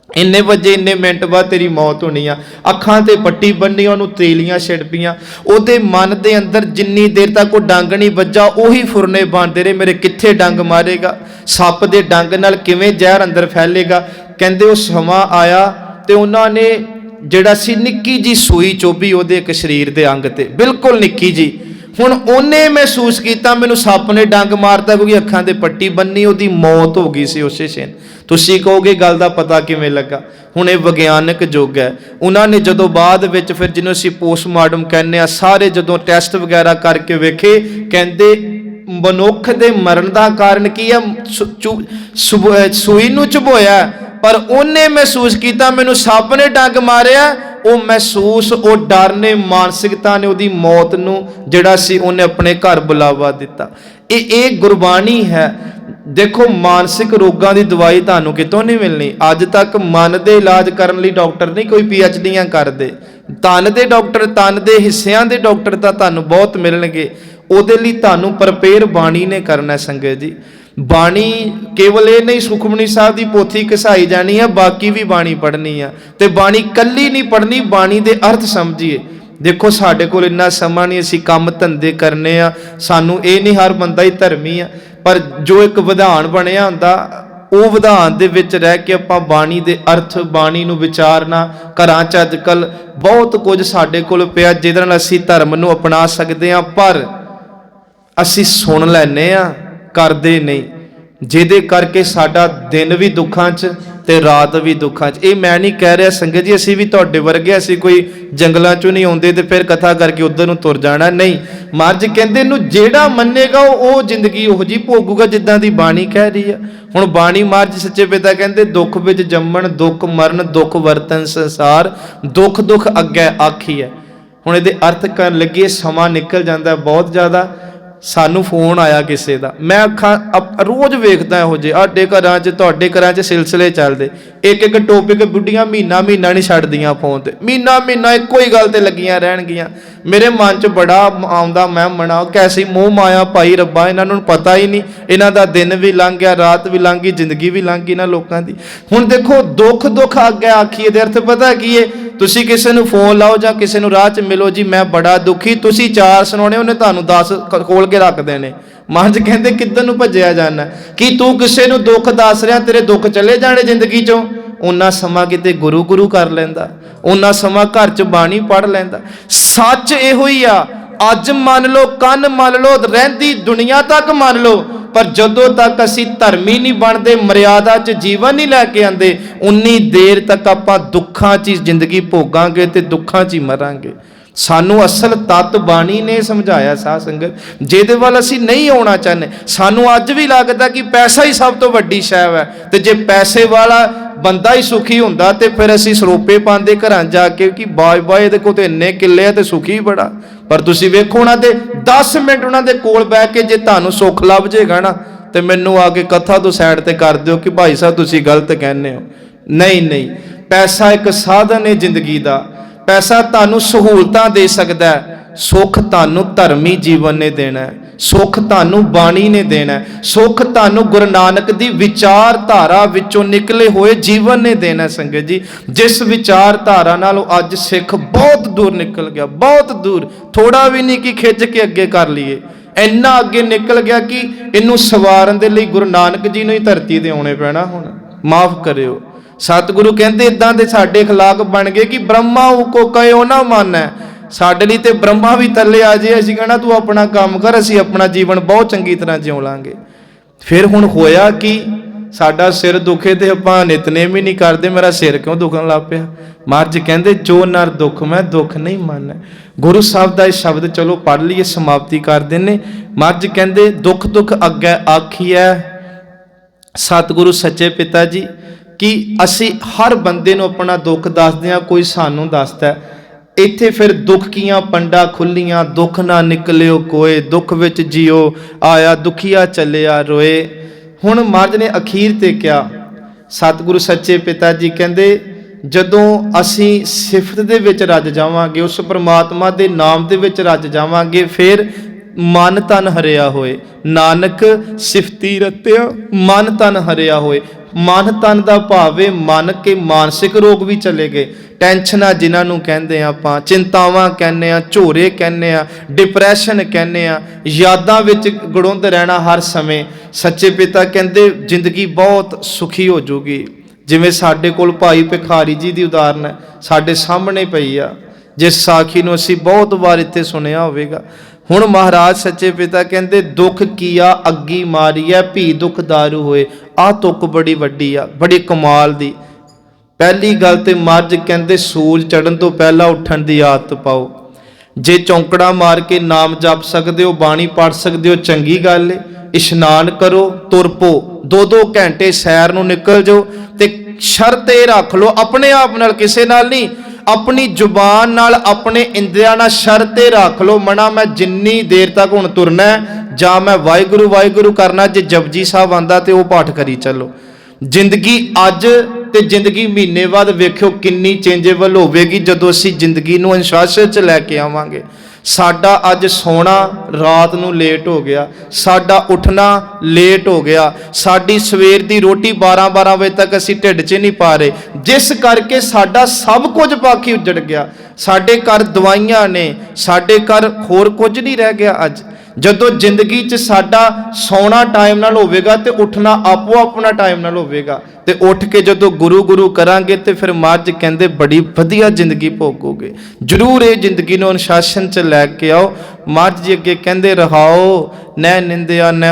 ਇੰਨੇ ਵਜੇ ਇੰਨੇ ਮਿੰਟ ਬਾਅਦ ਤੇਰੀ ਮੌਤ ਹੋਣੀ ਆ। ਅੱਖਾਂ ਤੇ ਪੱਟੀ ਬੰਨੀ, ਉਹਨੂੰ ਤੇਲੀਆਂ ਛਿੜਪੀਆਂ। ਉਹਦੇ ਮਨ ਦੇ ਅੰਦਰ ਜਿੰਨੀ ਦੇਰ ਤੱਕ ਉਹ ਡੰਗ ਨਹੀਂ ਵੱਜਾ, ਉਹੀ ਫੁਰਨੇ ਬਣਦੇ ਰਹੇ, ਮੇਰੇ ਕਿੱਥੇ ਡੰਗ ਮਾਰੇਗਾ, ਸੱਪ ਦੇ ਡੰਗ ਨਾਲ ਕਿਵੇਂ ਜ਼ਹਿਰ ਅੰਦਰ ਫੈਲੇਗਾ। ਕਹਿੰਦੇ ਉਹ ਸਮਾਂ ਆਇਆ ਤੇ ਉਹਨਾਂ ਨੇ ਜਿਹੜਾ ਸੀ ਨਿੱਕੀ ਜੀ ਸੂਈ ਚੋਬੀ ਉਹਦੇ ਇੱਕ ਸਰੀਰ ਦੇ ਅੰਗ ਤੇ, ਬਿਲਕੁਲ ਨਿੱਕੀ ਜੀ। ਹੁਣ ਉਹਨੇ ਮਹਿਸੂਸ ਕੀਤਾ ਮੈਨੂੰ ਸੱਪ ਨੇ ਡੰਗ ਮਾਰਤਾ, ਕਿਉਂਕਿ ਅੱਖਾਂ ਤੇ ਪੱਟੀ ਬੰਨੀ, ਉਹਦੀ ਮੌਤ ਹੋ ਗਈ ਸੀ ਉਸੇ ਛੇਨ। ਤੁਸੀਂ ਕਹੋਗੇ ਗੱਲ ਦਾ ਪਤਾ ਕਿਵੇਂ ਲੱਗਾ? ਹੁਣ ਇਹ ਵਿਗਿਆਨਕ ਯੁੱਗ ਹੈ। ਉਹਨਾਂ ਨੇ ਜਦੋਂ ਬਾਅਦ ਵਿੱਚ ਫਿਰ ਜਿਹਨੂੰ ਅਸੀਂ ਪੋਸਟਮਾਰਟਮ ਕਹਿੰਦੇ ਆ, ਸਾਰੇ ਜਦੋਂ ਟੈਸਟ ਵਗੈਰਾ ਕਰਕੇ ਵੇਖੇ, ਕਹਿੰਦੇ ਮਨੁੱਖ ਦੇ ਮਰਨ ਦਾ ਕਾਰਨ ਕੀ ਹੈ? ਸੂਈ ਨੂੰ ਚੁਭੋਇਆ, ਪਰ ਉਹਨੇ ਮਹਿਸੂਸ ਕੀਤਾ ਮੈਨੂੰ ਸੱਪ ਨੇ ਡੰਗ ਮਾਰਿਆ। ਉਹ ਮਹਿਸੂਸ, ਉਹ ਡਰ ਨੇ, ਮਾਨਸਿਕਤਾ ਨੇ ਉਹਦੀ ਮੌਤ ਨੂੰ ਜਿਹੜਾ ਸੀ ਉਹਨੇ ਆਪਣੇ ਘਰ ਬੁਲਾਵਾ ਦਿੱਤਾ। ਇਹ ਗੁਰਬਾਣੀ ਹੈ। ਦੇਖੋ ਮਾਨਸਿਕ ਰੋਗਾਂ ਦੀ ਦਵਾਈ ਤੁਹਾਨੂੰ ਕਿਤੋਂ ਨਹੀਂ ਮਿਲਣੀ। ਅੱਜ ਤੱਕ ਮਨ ਦੇ ਇਲਾਜ ਕਰਨ ਲਈ ਡਾਕਟਰ ਨਹੀਂ ਕੋਈ PhDਆਂ ਕਰਦੇ। ਤਨ ਦੇ ਡਾਕਟਰ, ਤਨ ਦੇ ਹਿੱਸਿਆਂ ਦੇ ਡਾਕਟਰ ਤਾਂ ਤੁਹਾਨੂੰ ਬਹੁਤ ਮਿਲਣਗੇ। ਉਹਦੇ ਲਈ ਤੁਹਾਨੂੰ ਪ੍ਰਪੇਅਰ ਬਾਣੀ ਨੇ ਕਰਨਾ। ਸੰਗਤ ਜੀ, ਬਾਣੀ ਕੇਵਲ ਇਹ ਨਹੀਂ ਸੁਖਮਨੀ ਸਾਹਿਬ ਦੀ ਪੋਥੀ ਘਸਾਈ ਜਾਣੀ ਆ, ਬਾਕੀ ਵੀ ਬਾਣੀ ਪੜ੍ਹਨੀ ਆ। ਤੇ ਬਾਣੀ ਕੱਲੀ ਨਹੀਂ ਪੜ੍ਹਨੀ, ਬਾਣੀ ਦੇ ਅਰਥ ਸਮਝੀਏ। देखो साडे कोल इन्ना समा नहीं, असीं काम धंधे करने आ, सानू ये नहीं हर बंदा ही धर्मी आ, पर जो एक विधान बनिया हुंदा ਉਹ ਵਿਧਾਨ ਦੇ ਵਿੱਚ ਰਹਿ ਕੇ ਆਪਾਂ ਬਾਣੀ ਦੇ ਅਰਥ, ਬਾਣੀ ਨੂੰ ਵਿਚਾਰਨਾ। ਘਰਾਂ 'ਚ ਅੱਜ ਕੱਲ੍ਹ ਬਹੁਤ ਕੁਝ ਸਾਡੇ ਕੋਲ ਪਿਆ ਜਿਹਦੇ ਨਾਲ ਅਸੀਂ ਧਰਮ ਨੂੰ ਅਪਣਾ ਸਕਦੇ ਹਾਂ, ਪਰ ਅਸੀਂ ਸੁਣ ਲੈਂਦੇ ਹਾਂ, ਕਰਦੇ ਨਹੀਂ, ਜਿਹਦੇ ਕਰਕੇ ਸਾਡਾ ਦਿਨ ਵੀ ਦੁੱਖਾਂ 'ਚ ਤੇ ਰਾਤ ਵੀ ਦੁੱਖਾਂ 'ਚ। ਇਹ ਮੈਂ ਨਹੀਂ ਕਹਿ ਰਿਹਾ ਸੰਗਤ ਜੀ ਅਸੀਂ ਵੀ ਤੁਹਾਡੇ ਵਰਗੇ, ਅਸੀਂ ਕੋਈ ਜੰਗਲਾਂ 'ਚੋਂ ਨਹੀਂ ਆਉਂਦੇ ਤੇ ਫਿਰ ਕਥਾ ਕਰਕੇ ਉੱਧਰ ਨੂੰ ਤੁਰ ਜਾਣਾ, ਨਹੀਂ। ਮਹਾਰਾਜ ਕਹਿੰਦੇ ਇਹਨੂੰ ਜਿਹੜਾ ਮੰਨੇਗਾ ਉਹ ਜ਼ਿੰਦਗੀ ਉਹੋ ਜਿਹੀ ਭੋਗੂਗਾ ਜਿੱਦਾਂ ਦੀ ਬਾਣੀ ਕਹਿ ਰਹੀ ਆ। ਹੁਣ ਬਾਣੀ ਮਹਾਰਾਜ ਸੱਚੇ ਪਿਤਾ ਕਹਿੰਦੇ ਦੁੱਖ ਵਿੱਚ ਜੰਮਣ, ਦੁੱਖ ਮਰਨ, ਦੁੱਖ ਵਰਤਨ ਸੰਸਾਰ, ਦੁੱਖ ਦੁੱਖ ਅੱਗੇ ਆਖੀ ਹੈ। ਹੁਣ ਇਹਦੇ ਅਰਥ ਕਰਨ ਲੱਗੇ ਸਮਾਂ ਨਿਕਲ ਜਾਂਦਾ ਬਹੁਤ ਜ਼ਿਆਦਾ। ਸਾਨੂੰ ਫੋਨ ਆਇਆ ਕਿਸੇ ਦਾ, ਮੈਂ ਅੱਖਾਂ ਰੋਜ਼ ਵੇਖਦਾ ਇਹੋ ਜਿਹੇ ਸਾਡੇ ਘਰਾਂ 'ਚ, ਤੁਹਾਡੇ ਘਰਾਂ 'ਚ ਸਿਲਸਿਲੇ ਚੱਲਦੇ, ਇੱਕ ਇੱਕ ਟੋਪਿਕ ਬੁੱਢੀਆਂ ਮਹੀਨਾ ਮਹੀਨਾ ਨਹੀਂ ਛੱਡਦੀਆਂ ਫੋਨ ਤੇ, ਮਹੀਨਾ ਮਹੀਨਾ ਇੱਕੋ ਹੀ ਗੱਲ ਤੇ ਲੱਗੀਆਂ ਰਹਿਣਗੀਆਂ। ਮੇਰੇ ਮਨ 'ਚ ਬੜਾ ਆਉਂਦਾ, ਮੈਂ ਮਨਾ ਕੈਸੀ ਮੋਹ ਮਾਇਆ ਭਾਈ ਰੱਬਾ, ਇਹਨਾਂ ਨੂੰ ਪਤਾ ਹੀ ਨਹੀਂ, ਇਹਨਾਂ ਦਾ ਦਿਨ ਵੀ ਲੰਘ ਗਿਆ, ਰਾਤ ਵੀ ਲੰਘ ਗਈ, ਜ਼ਿੰਦਗੀ ਵੀ ਲੰਘ ਗਈ ਇਹਨਾਂ ਲੋਕਾਂ ਦੀ। ਹੁਣ ਦੇਖੋ ਦੁੱਖ ਦੁੱਖ ਅੱਗੇ ਆਖੀਏ ਦੇ ਅਰਥ ਪਤਾ ਕੀ ਹੈ? ਤੁਸੀਂ ਕਿਸੇ ਨੂੰ ਫੋਨ ਲਾਓ ਜਾਂ ਕਿਸੇ ਨੂੰ ਰਾਹ 'ਚ ਮਿਲੋ, ਜੀ ਮੈਂ ਬੜਾ ਦੁਖੀ, ਤੁਸੀਂ 4 ਸੁਣਾਉਣੇ, ਉਹਨੇ ਤੁਹਾਨੂੰ 10 ਖੋਲ ਕੇ ਰੱਖ ਦੇਣੇ। ਮਹਾਰਾਜ ਕਹਿੰਦੇ ਕਿੱਧਰ ਨੂੰ ਭੱਜਿਆ ਜਾਣਾ? ਕਿ ਤੂੰ ਕਿਸੇ ਨੂੰ ਦੁੱਖ ਦੱਸ ਰਿਹਾ, ਤੇਰੇ ਦੁੱਖ ਚਲੇ ਜਾਣੇ ਜ਼ਿੰਦਗੀ 'ਚੋਂ? ਉਹਨਾਂ ਸਮਾਂ ਕਿਤੇ ਗੁਰੂ ਗੁਰੂ ਕਰ ਲੈਂਦਾ, ਉਹਨਾਂ ਸਮਾਂ ਘਰ 'ਚ ਬਾਣੀ ਪੜ੍ਹ ਲੈਂਦਾ। ਸੱਚ ਇਹੋ ਹੀ ਆ, ਅੱਜ ਮੰਨ ਲਓ, ਕੰਨ ਮੰਨ ਲਓ, ਰਹਿੰਦੀ ਦੁਨੀਆ ਤੱਕ ਮੰਨ ਲਓ, ਪਰ ਜਦੋਂ ਤੱਕ ਅਸੀਂ ਧਰਮੀ ਨਹੀਂ ਬਣਦੇ, ਮਰਿਆਦਾ 'ਚ ਜੀਵਨ ਨਹੀਂ ਲੈ ਕੇ ਆਉਂਦੇ, ਉਨੀ ਦੇਰ ਤੱਕ ਆਪਾਂ ਦੁੱਖਾਂ 'ਚ ਜ਼ਿੰਦਗੀ ਭੋਗਾਂਗੇ ਤੇ ਦੁੱਖਾਂ 'ਚ ਹੀ ਮਰਾਂਗੇ। ਸਾਨੂੰ ਅਸਲ ਤੱਤ ਬਾਣੀ ਨੇ ਸਮਝਾਇਆ ਸਾਧ ਸੰਗਤ, ਜਿਹਦੇ ਵੱਲ ਅਸੀਂ ਨਹੀਂ ਆਉਣਾ ਚਾਹੁੰਦੇ। ਸਾਨੂੰ ਅੱਜ ਵੀ ਲੱਗਦਾ ਕਿ ਪੈਸਾ ਹੀ ਸਭ ਤੋਂ ਵੱਡੀ ਸ਼ੈ ਹੈ, ਤੇ ਜੇ ਪੈਸੇ ਵਾਲਾ ਬੰਦਾ ਹੀ ਸੁਖੀ ਹੁੰਦਾ ਤੇ ਫਿਰ ਅਸੀਂ ਸਰੋਪੇ ਪਾਉਂਦੇ ਘਰਾਂ ਜਾ ਕੇ ਕਿ ਬਾਏ ਬਾਏ ਇਹਦੇ ਕੋਲ ਤੇ ਇੰਨੇ ਕਿੱਲੇ ਆ ਤੇ ਸੁਖੀ ਬੜਾ। ਪਰ ਤੁਸੀਂ ਵੇਖੋ ਉਹਨਾਂ ਦੇ 10 ਮਿੰਟ ਉਹਨਾਂ ਦੇ ਕੋਲ ਬਹਿ ਕੇ ਜੇ ਤੁਹਾਨੂੰ ਸੁੱਖ ਲੱਭ ਜਾਏਗਾ ਨਾ, ਤੇ ਮੈਨੂੰ ਆ ਕੇ ਕਥਾ ਤੋਂ ਸਾਈਡ ਤੇ ਕਰ ਦਿਓ ਕਿ ਭਾਈ ਸਾਹਿਬ ਤੁਸੀਂ ਗਲਤ ਕਹਿੰਦੇ ਹੋ। ਨਹੀਂ ਨਹੀਂ, ਪੈਸਾ ਇੱਕ ਸਾਧਨ ਹੈ ਜ਼ਿੰਦਗੀ ਦਾ। ਪੈਸਾ ਤੁਹਾਨੂੰ ਸਹੂਲਤਾਂ ਦੇ ਸਕਦਾ ਹੈ, ਸੁੱਖ ਤੁਹਾਨੂੰ ਧਰਮੀ ਜੀਵਨ ਨੇ ਦੇਣਾ ਹੈ, ਸੁੱਖ ਤੁਹਾਨੂੰ ਬਾਣੀ ਨੇ ਦੇਣਾ ਹੈ, ਸੁੱਖ ਤੁਹਾਨੂੰ ਗੁਰੂ ਨਾਨਕ ਦੀ ਵਿਚਾਰਧਾਰਾ ਵਿੱਚੋਂ ਨਿਕਲੇ ਹੋਏ ਜੀਵਨ ਨੇ ਦੇਣਾ। ਸੰਗਤ ਜੀ, ਜਿਸ ਵਿਚਾਰਧਾਰਾ ਨਾਲੋਂ ਅੱਜ ਸਿੱਖ ਬਹੁਤ ਦੂਰ ਨਿਕਲ ਗਿਆ, ਬਹੁਤ ਦੂਰ, ਥੋੜਾ ਵੀ ਨਹੀਂ ਕਿ ਖਿੱਚ ਕੇ ਅੱਗੇ ਕਰ ਲਈਏ, ਇੰਨਾ ਅੱਗੇ ਨਿਕਲ ਗਿਆ ਕਿ ਇਹਨੂੰ ਸਵਾਰਨ ਦੇ ਲਈ ਗੁਰੂ ਨਾਨਕ ਜੀ ਨੂੰ ਹੀ ਧਰਤੀ ਤੇ ਆਉਣੇ ਪੈਣਾ। ਹੁਣ ਮਾਫ ਕਰਿਓ, ਸਤਿਗੁਰੂ ਕਹਿੰਦੇ ਇਦਾਂ ਦੇ ਸਾਡੇ ਅਖਲਾਕ ਬਣ ਗਏ ਕਿ ਬ੍ਰਹਮਾ ਕੋ ਕਹਿਓ ਨਾ ਮੰਨੈ। ਸਾਡੇ ਲਈ ਤੇ ਬ੍ਰਹਮਾ ਵੀ ਥੱਲੇ ਆ ਜੇ, ਅਸੀਂ ਕਹਿਣਾ ਤੂੰ ਆਪਣਾ ਕੰਮ ਕਰ, ਅਸੀਂ ਆਪਣਾ ਜੀਵਨ ਬਹੁਤ ਚੰਗੀ ਤਰ੍ਹਾਂ ਜਿਉ ਲਾਂਗੇ। ਫਿਰ ਹੁਣ ਹੋਇਆ ਕਿ ਸਾਡਾ ਸਿਰ ਦੁਖੇ ਤੇ ਆਪਾਂ ਨਿਤਨੇਮ ਹੀ ਨਹੀਂ ਕਰਦੇ, ਮੇਰਾ ਸਿਰ ਕਿਉਂ ਦੁਖਣ ਲੱਗ ਪਿਆ? ਮਹਾਰਾਜ ਕਹਿੰਦੇ ਜੋ ਨਰ ਦੁੱਖ ਮੈਂ ਦੁੱਖ ਨਹੀਂ ਮੰਨੈ। ਗੁਰੂ ਸਾਹਿਬ ਦਾ ਇਹ ਸ਼ਬਦ ਚਲੋ ਪੜ੍ਹ ਲਈਏ, ਸਮਾਪਤੀ ਕਰ ਦਿੰਨੇ। ਮਹਾਰਾਜ ਕਹਿੰਦੇ ਦੁੱਖ ਦੁੱਖ ਅੱਗੇ ਆਖੀਐ ਸਤਿਗੁਰੂ ਸੱਚੇ ਪਿਤਾ ਜੀ, ਕਿ ਅਸੀਂ ਹਰ ਬੰਦੇ ਨੂੰ ਆਪਣਾ ਦੁੱਖ ਦੱਸਦੇ ਹਾਂ, ਕੋਈ ਸਾਨੂੰ ਦੱਸਦਾ। ਇੱਥੇ ਫਿਰ ਦੁੱਖ ਕੀਆਂ ਪੰਡਾ ਖੁੱਲੀਆਂ, ਦੁੱਖ ਨਾ ਨਿਕਲਿਓ ਕੋਏ, ਦੁੱਖ ਵਿੱਚ ਜਿਉ ਆਇਆ ਦੁਖੀਆ ਚੱਲਿਆ ਰੋਏ। ਹੁਣ ਮਹਾਰਾਜ ਨੇ ਅਖੀਰ ਤੇ ਕਿਹਾ, ਸਤਿਗੁਰੂ ਸੱਚੇ ਪਿਤਾ ਜੀ ਕਹਿੰਦੇ ਜਦੋਂ ਅਸੀਂ ਸਿਫਤ ਦੇ ਵਿੱਚ ਰੱਜ ਜਾਵਾਂਗੇ, ਉਸ ਪ੍ਰਮਾਤਮਾ ਦੇ ਨਾਮ ਦੇ ਵਿੱਚ ਰੱਜ ਜਾਵਾਂਗੇ, ਫਿਰ ਮਨ ਤਨ ਹਰਿਆ ਹੋਏ, ਨਾਨਕ ਸਿਫਤੀ ਰਤਿਆ ਮਨ ਤਨ ਹਰਿਆ ਹੋਏ। ਮਨ ਤਨ ਦਾ ਭਾਵੇਂ ਮਨ ਕੇ ਮਾਨਸਿਕ ਰੋਗ ਵੀ ਚਲੇ ਗਏ, ਟੈਨਸ਼ਨਾਂ ਜਿਨ੍ਹਾਂ ਨੂੰ ਕਹਿੰਦੇ ਆ ਆਪਾਂ, ਚਿੰਤਾਵਾਂ ਕਹਿੰਦੇ ਆ, ਝੋਰੇ ਕਹਿੰਦੇ ਆ, ਡਿਪਰੈਸ਼ਨ ਕਹਿੰਦੇ ਆ, ਯਾਦਾਂ ਵਿੱਚ ਗੜੁੰਦ ਰਹਿਣਾ ਹਰ ਸਮੇਂ। ਸੱਚੇ ਪਿਤਾ ਕਹਿੰਦੇ ਜ਼ਿੰਦਗੀ ਬਹੁਤ ਸੁਖੀ ਹੋ ਜਾਊਗੀ। ਜਿਵੇਂ ਸਾਡੇ ਕੋਲ ਭਾਈ ਭਿਖਾਰੀ ਜੀ ਦੀ ਉਦਾਹਰਨ ਹੈ, ਸਾਡੇ ਸਾਹਮਣੇ ਪਈ ਆ, ਜਿਸ ਸਾਖੀ ਨੂੰ ਅਸੀਂ ਬਹੁਤ ਵਾਰ ਇੱਥੇ ਸੁਣਿਆ ਹੋਵੇਗਾ। ਹੁਣ ਮਹਾਰਾਜ ਸੱਚੇ ਪਿਤਾ ਕਹਿੰਦੇ ਦੁੱਖ ਕੀਆ ਅੱਗੀ ਮਾਰੀਐ ਭੀ ਦੁੱਖ ਦਾਰੂ ਹੋਏ। ਆਹ ਤੁਕ ਬੜੀ ਵੱਡੀ ਆ, ਬੜੀ ਕਮਾਲ ਦੀ। ਪਹਿਲੀ ਗੱਲ ਤੇ ਮਹਾਰਾਜ ਕਹਿੰਦੇ ਸੂਰਜ ਚੜ੍ਹਨ ਤੋਂ ਪਹਿਲਾਂ ਉੱਠਣ ਦੀ ਆਦਤ ਪਾਓ। ਜੇ ਚੌਂਕੜਾ ਮਾਰ ਕੇ ਨਾਮ ਜਪ ਸਕਦੇ ਹੋ, ਬਾਣੀ ਪੜ੍ਹ ਸਕਦੇ ਹੋ, ਚੰਗੀ ਗੱਲ ਏ। ਇਸ਼ਨਾਨ ਕਰੋ, ਤੁਰ ਪੋ, 2-2 ਘੰਟੇ ਸੈਰ ਨੂੰ ਨਿਕਲ ਜਾਓ, ਤੇ ਸ਼ਰਤ ਇਹ ਰੱਖ ਲਓ ਆਪਣੇ ਆਪ ਨਾਲ, ਕਿਸੇ ਨਾਲ ਨਹੀਂ, ਆਪਣੀ ਜ਼ੁਬਾਨ ਨਾਲ, ਆਪਣੇ ਇੰਦਰੀਆਂ ਨਾਲ ਸ਼ਰਤ ਇਹ ਰੱਖ ਲਓ, ਮਨਾ ਮੈਂ ਜਿੰਨੀ ਦੇਰ ਤੱਕ ਹੁਣ ਤੁਰਨਾ ਜਾਂ ਮੈਂ ਵਾਹਿਗੁਰੂ ਵਾਹਿਗੁਰੂ ਕਰਨਾ, ਜੇ ਜਪਜੀ ਸਾਹਿਬ ਆਂਦਾ ਤੇ ਉਹ ਪਾਠ ਕਰੀ ਚੱਲੋ। ਜ਼ਿੰਦਗੀ ਅੱਜ ਤੇ ਜ਼ਿੰਦਗੀ ਮਹੀਨੇ ਬਾਅਦ ਵੇਖਿਓ ਕਿੰਨੀ ਚੇਂਜੇਬਲ ਹੋਵੇਗੀ ਜਦੋਂ ਅਸੀਂ ਜ਼ਿੰਦਗੀ ਨੂੰ ਅਨੁਸ਼ਾਸਨ 'ਚ ਲੈ ਕੇ ਆਵਾਂਗੇ। ਸਾਡਾ ਅੱਜ ਸੌਣਾ ਰਾਤ ਨੂੰ ਲੇਟ ਹੋ ਗਿਆ, ਸਾਡਾ ਉੱਠਣਾ ਲੇਟ ਹੋ ਗਿਆ, ਸਾਡੀ ਸਵੇਰ ਦੀ ਰੋਟੀ 12-12 ਵਜੇ ਤੱਕ ਅਸੀਂ ਢਿੱਡ 'ਚ ਨਹੀਂ ਪਾ ਰਹੇ, ਜਿਸ ਕਰਕੇ ਸਾਡਾ ਸਭ ਕੁਝ ਬਾਕੀ ਉੱਜੜ ਗਿਆ। ਸਾਡੇ ਘਰ ਦਵਾਈਆਂ ਨੇ, ਸਾਡੇ ਘਰ ਹੋਰ ਕੁਝ ਨਹੀਂ ਰਹਿ ਗਿਆ। ਅੱਜ ਜਦੋਂ ਜ਼ਿੰਦਗੀ 'ਚ ਸਾਡਾ ਸੌਣਾ ਟਾਈਮ ਨਾਲ ਹੋਵੇਗਾ ਤੇ ਉੱਠਣਾ ਆਪੋ ਆਪਣਾ ਟਾਈਮ ਨਾਲ ਹੋਵੇਗਾ, ਤੇ ਉੱਠ ਕੇ ਜਦੋਂ ਗੁਰੂ ਗੁਰੂ ਕਰਾਂਗੇ ਤੇ ਫਿਰ ਮਹਾਰਾਜ ਕਹਿੰਦੇ ਬੜੀ ਵਧੀਆ ਜ਼ਿੰਦਗੀ ਭੋਗੋਗੇ। ਜ਼ਰੂਰ ਇਹ ਜ਼ਿੰਦਗੀ ਨੂੰ ਅਨੁਸ਼ਾਸਨ 'ਚ ਲੈ ਕੇ ਆਓ। ਮਹਾਰਾਜ ਜੀ ਅੱਗੇ ਕਹਿੰਦੇ ਰਹਾਓ, ਨੈ ਨਿੰਦਿਆ ਨੈ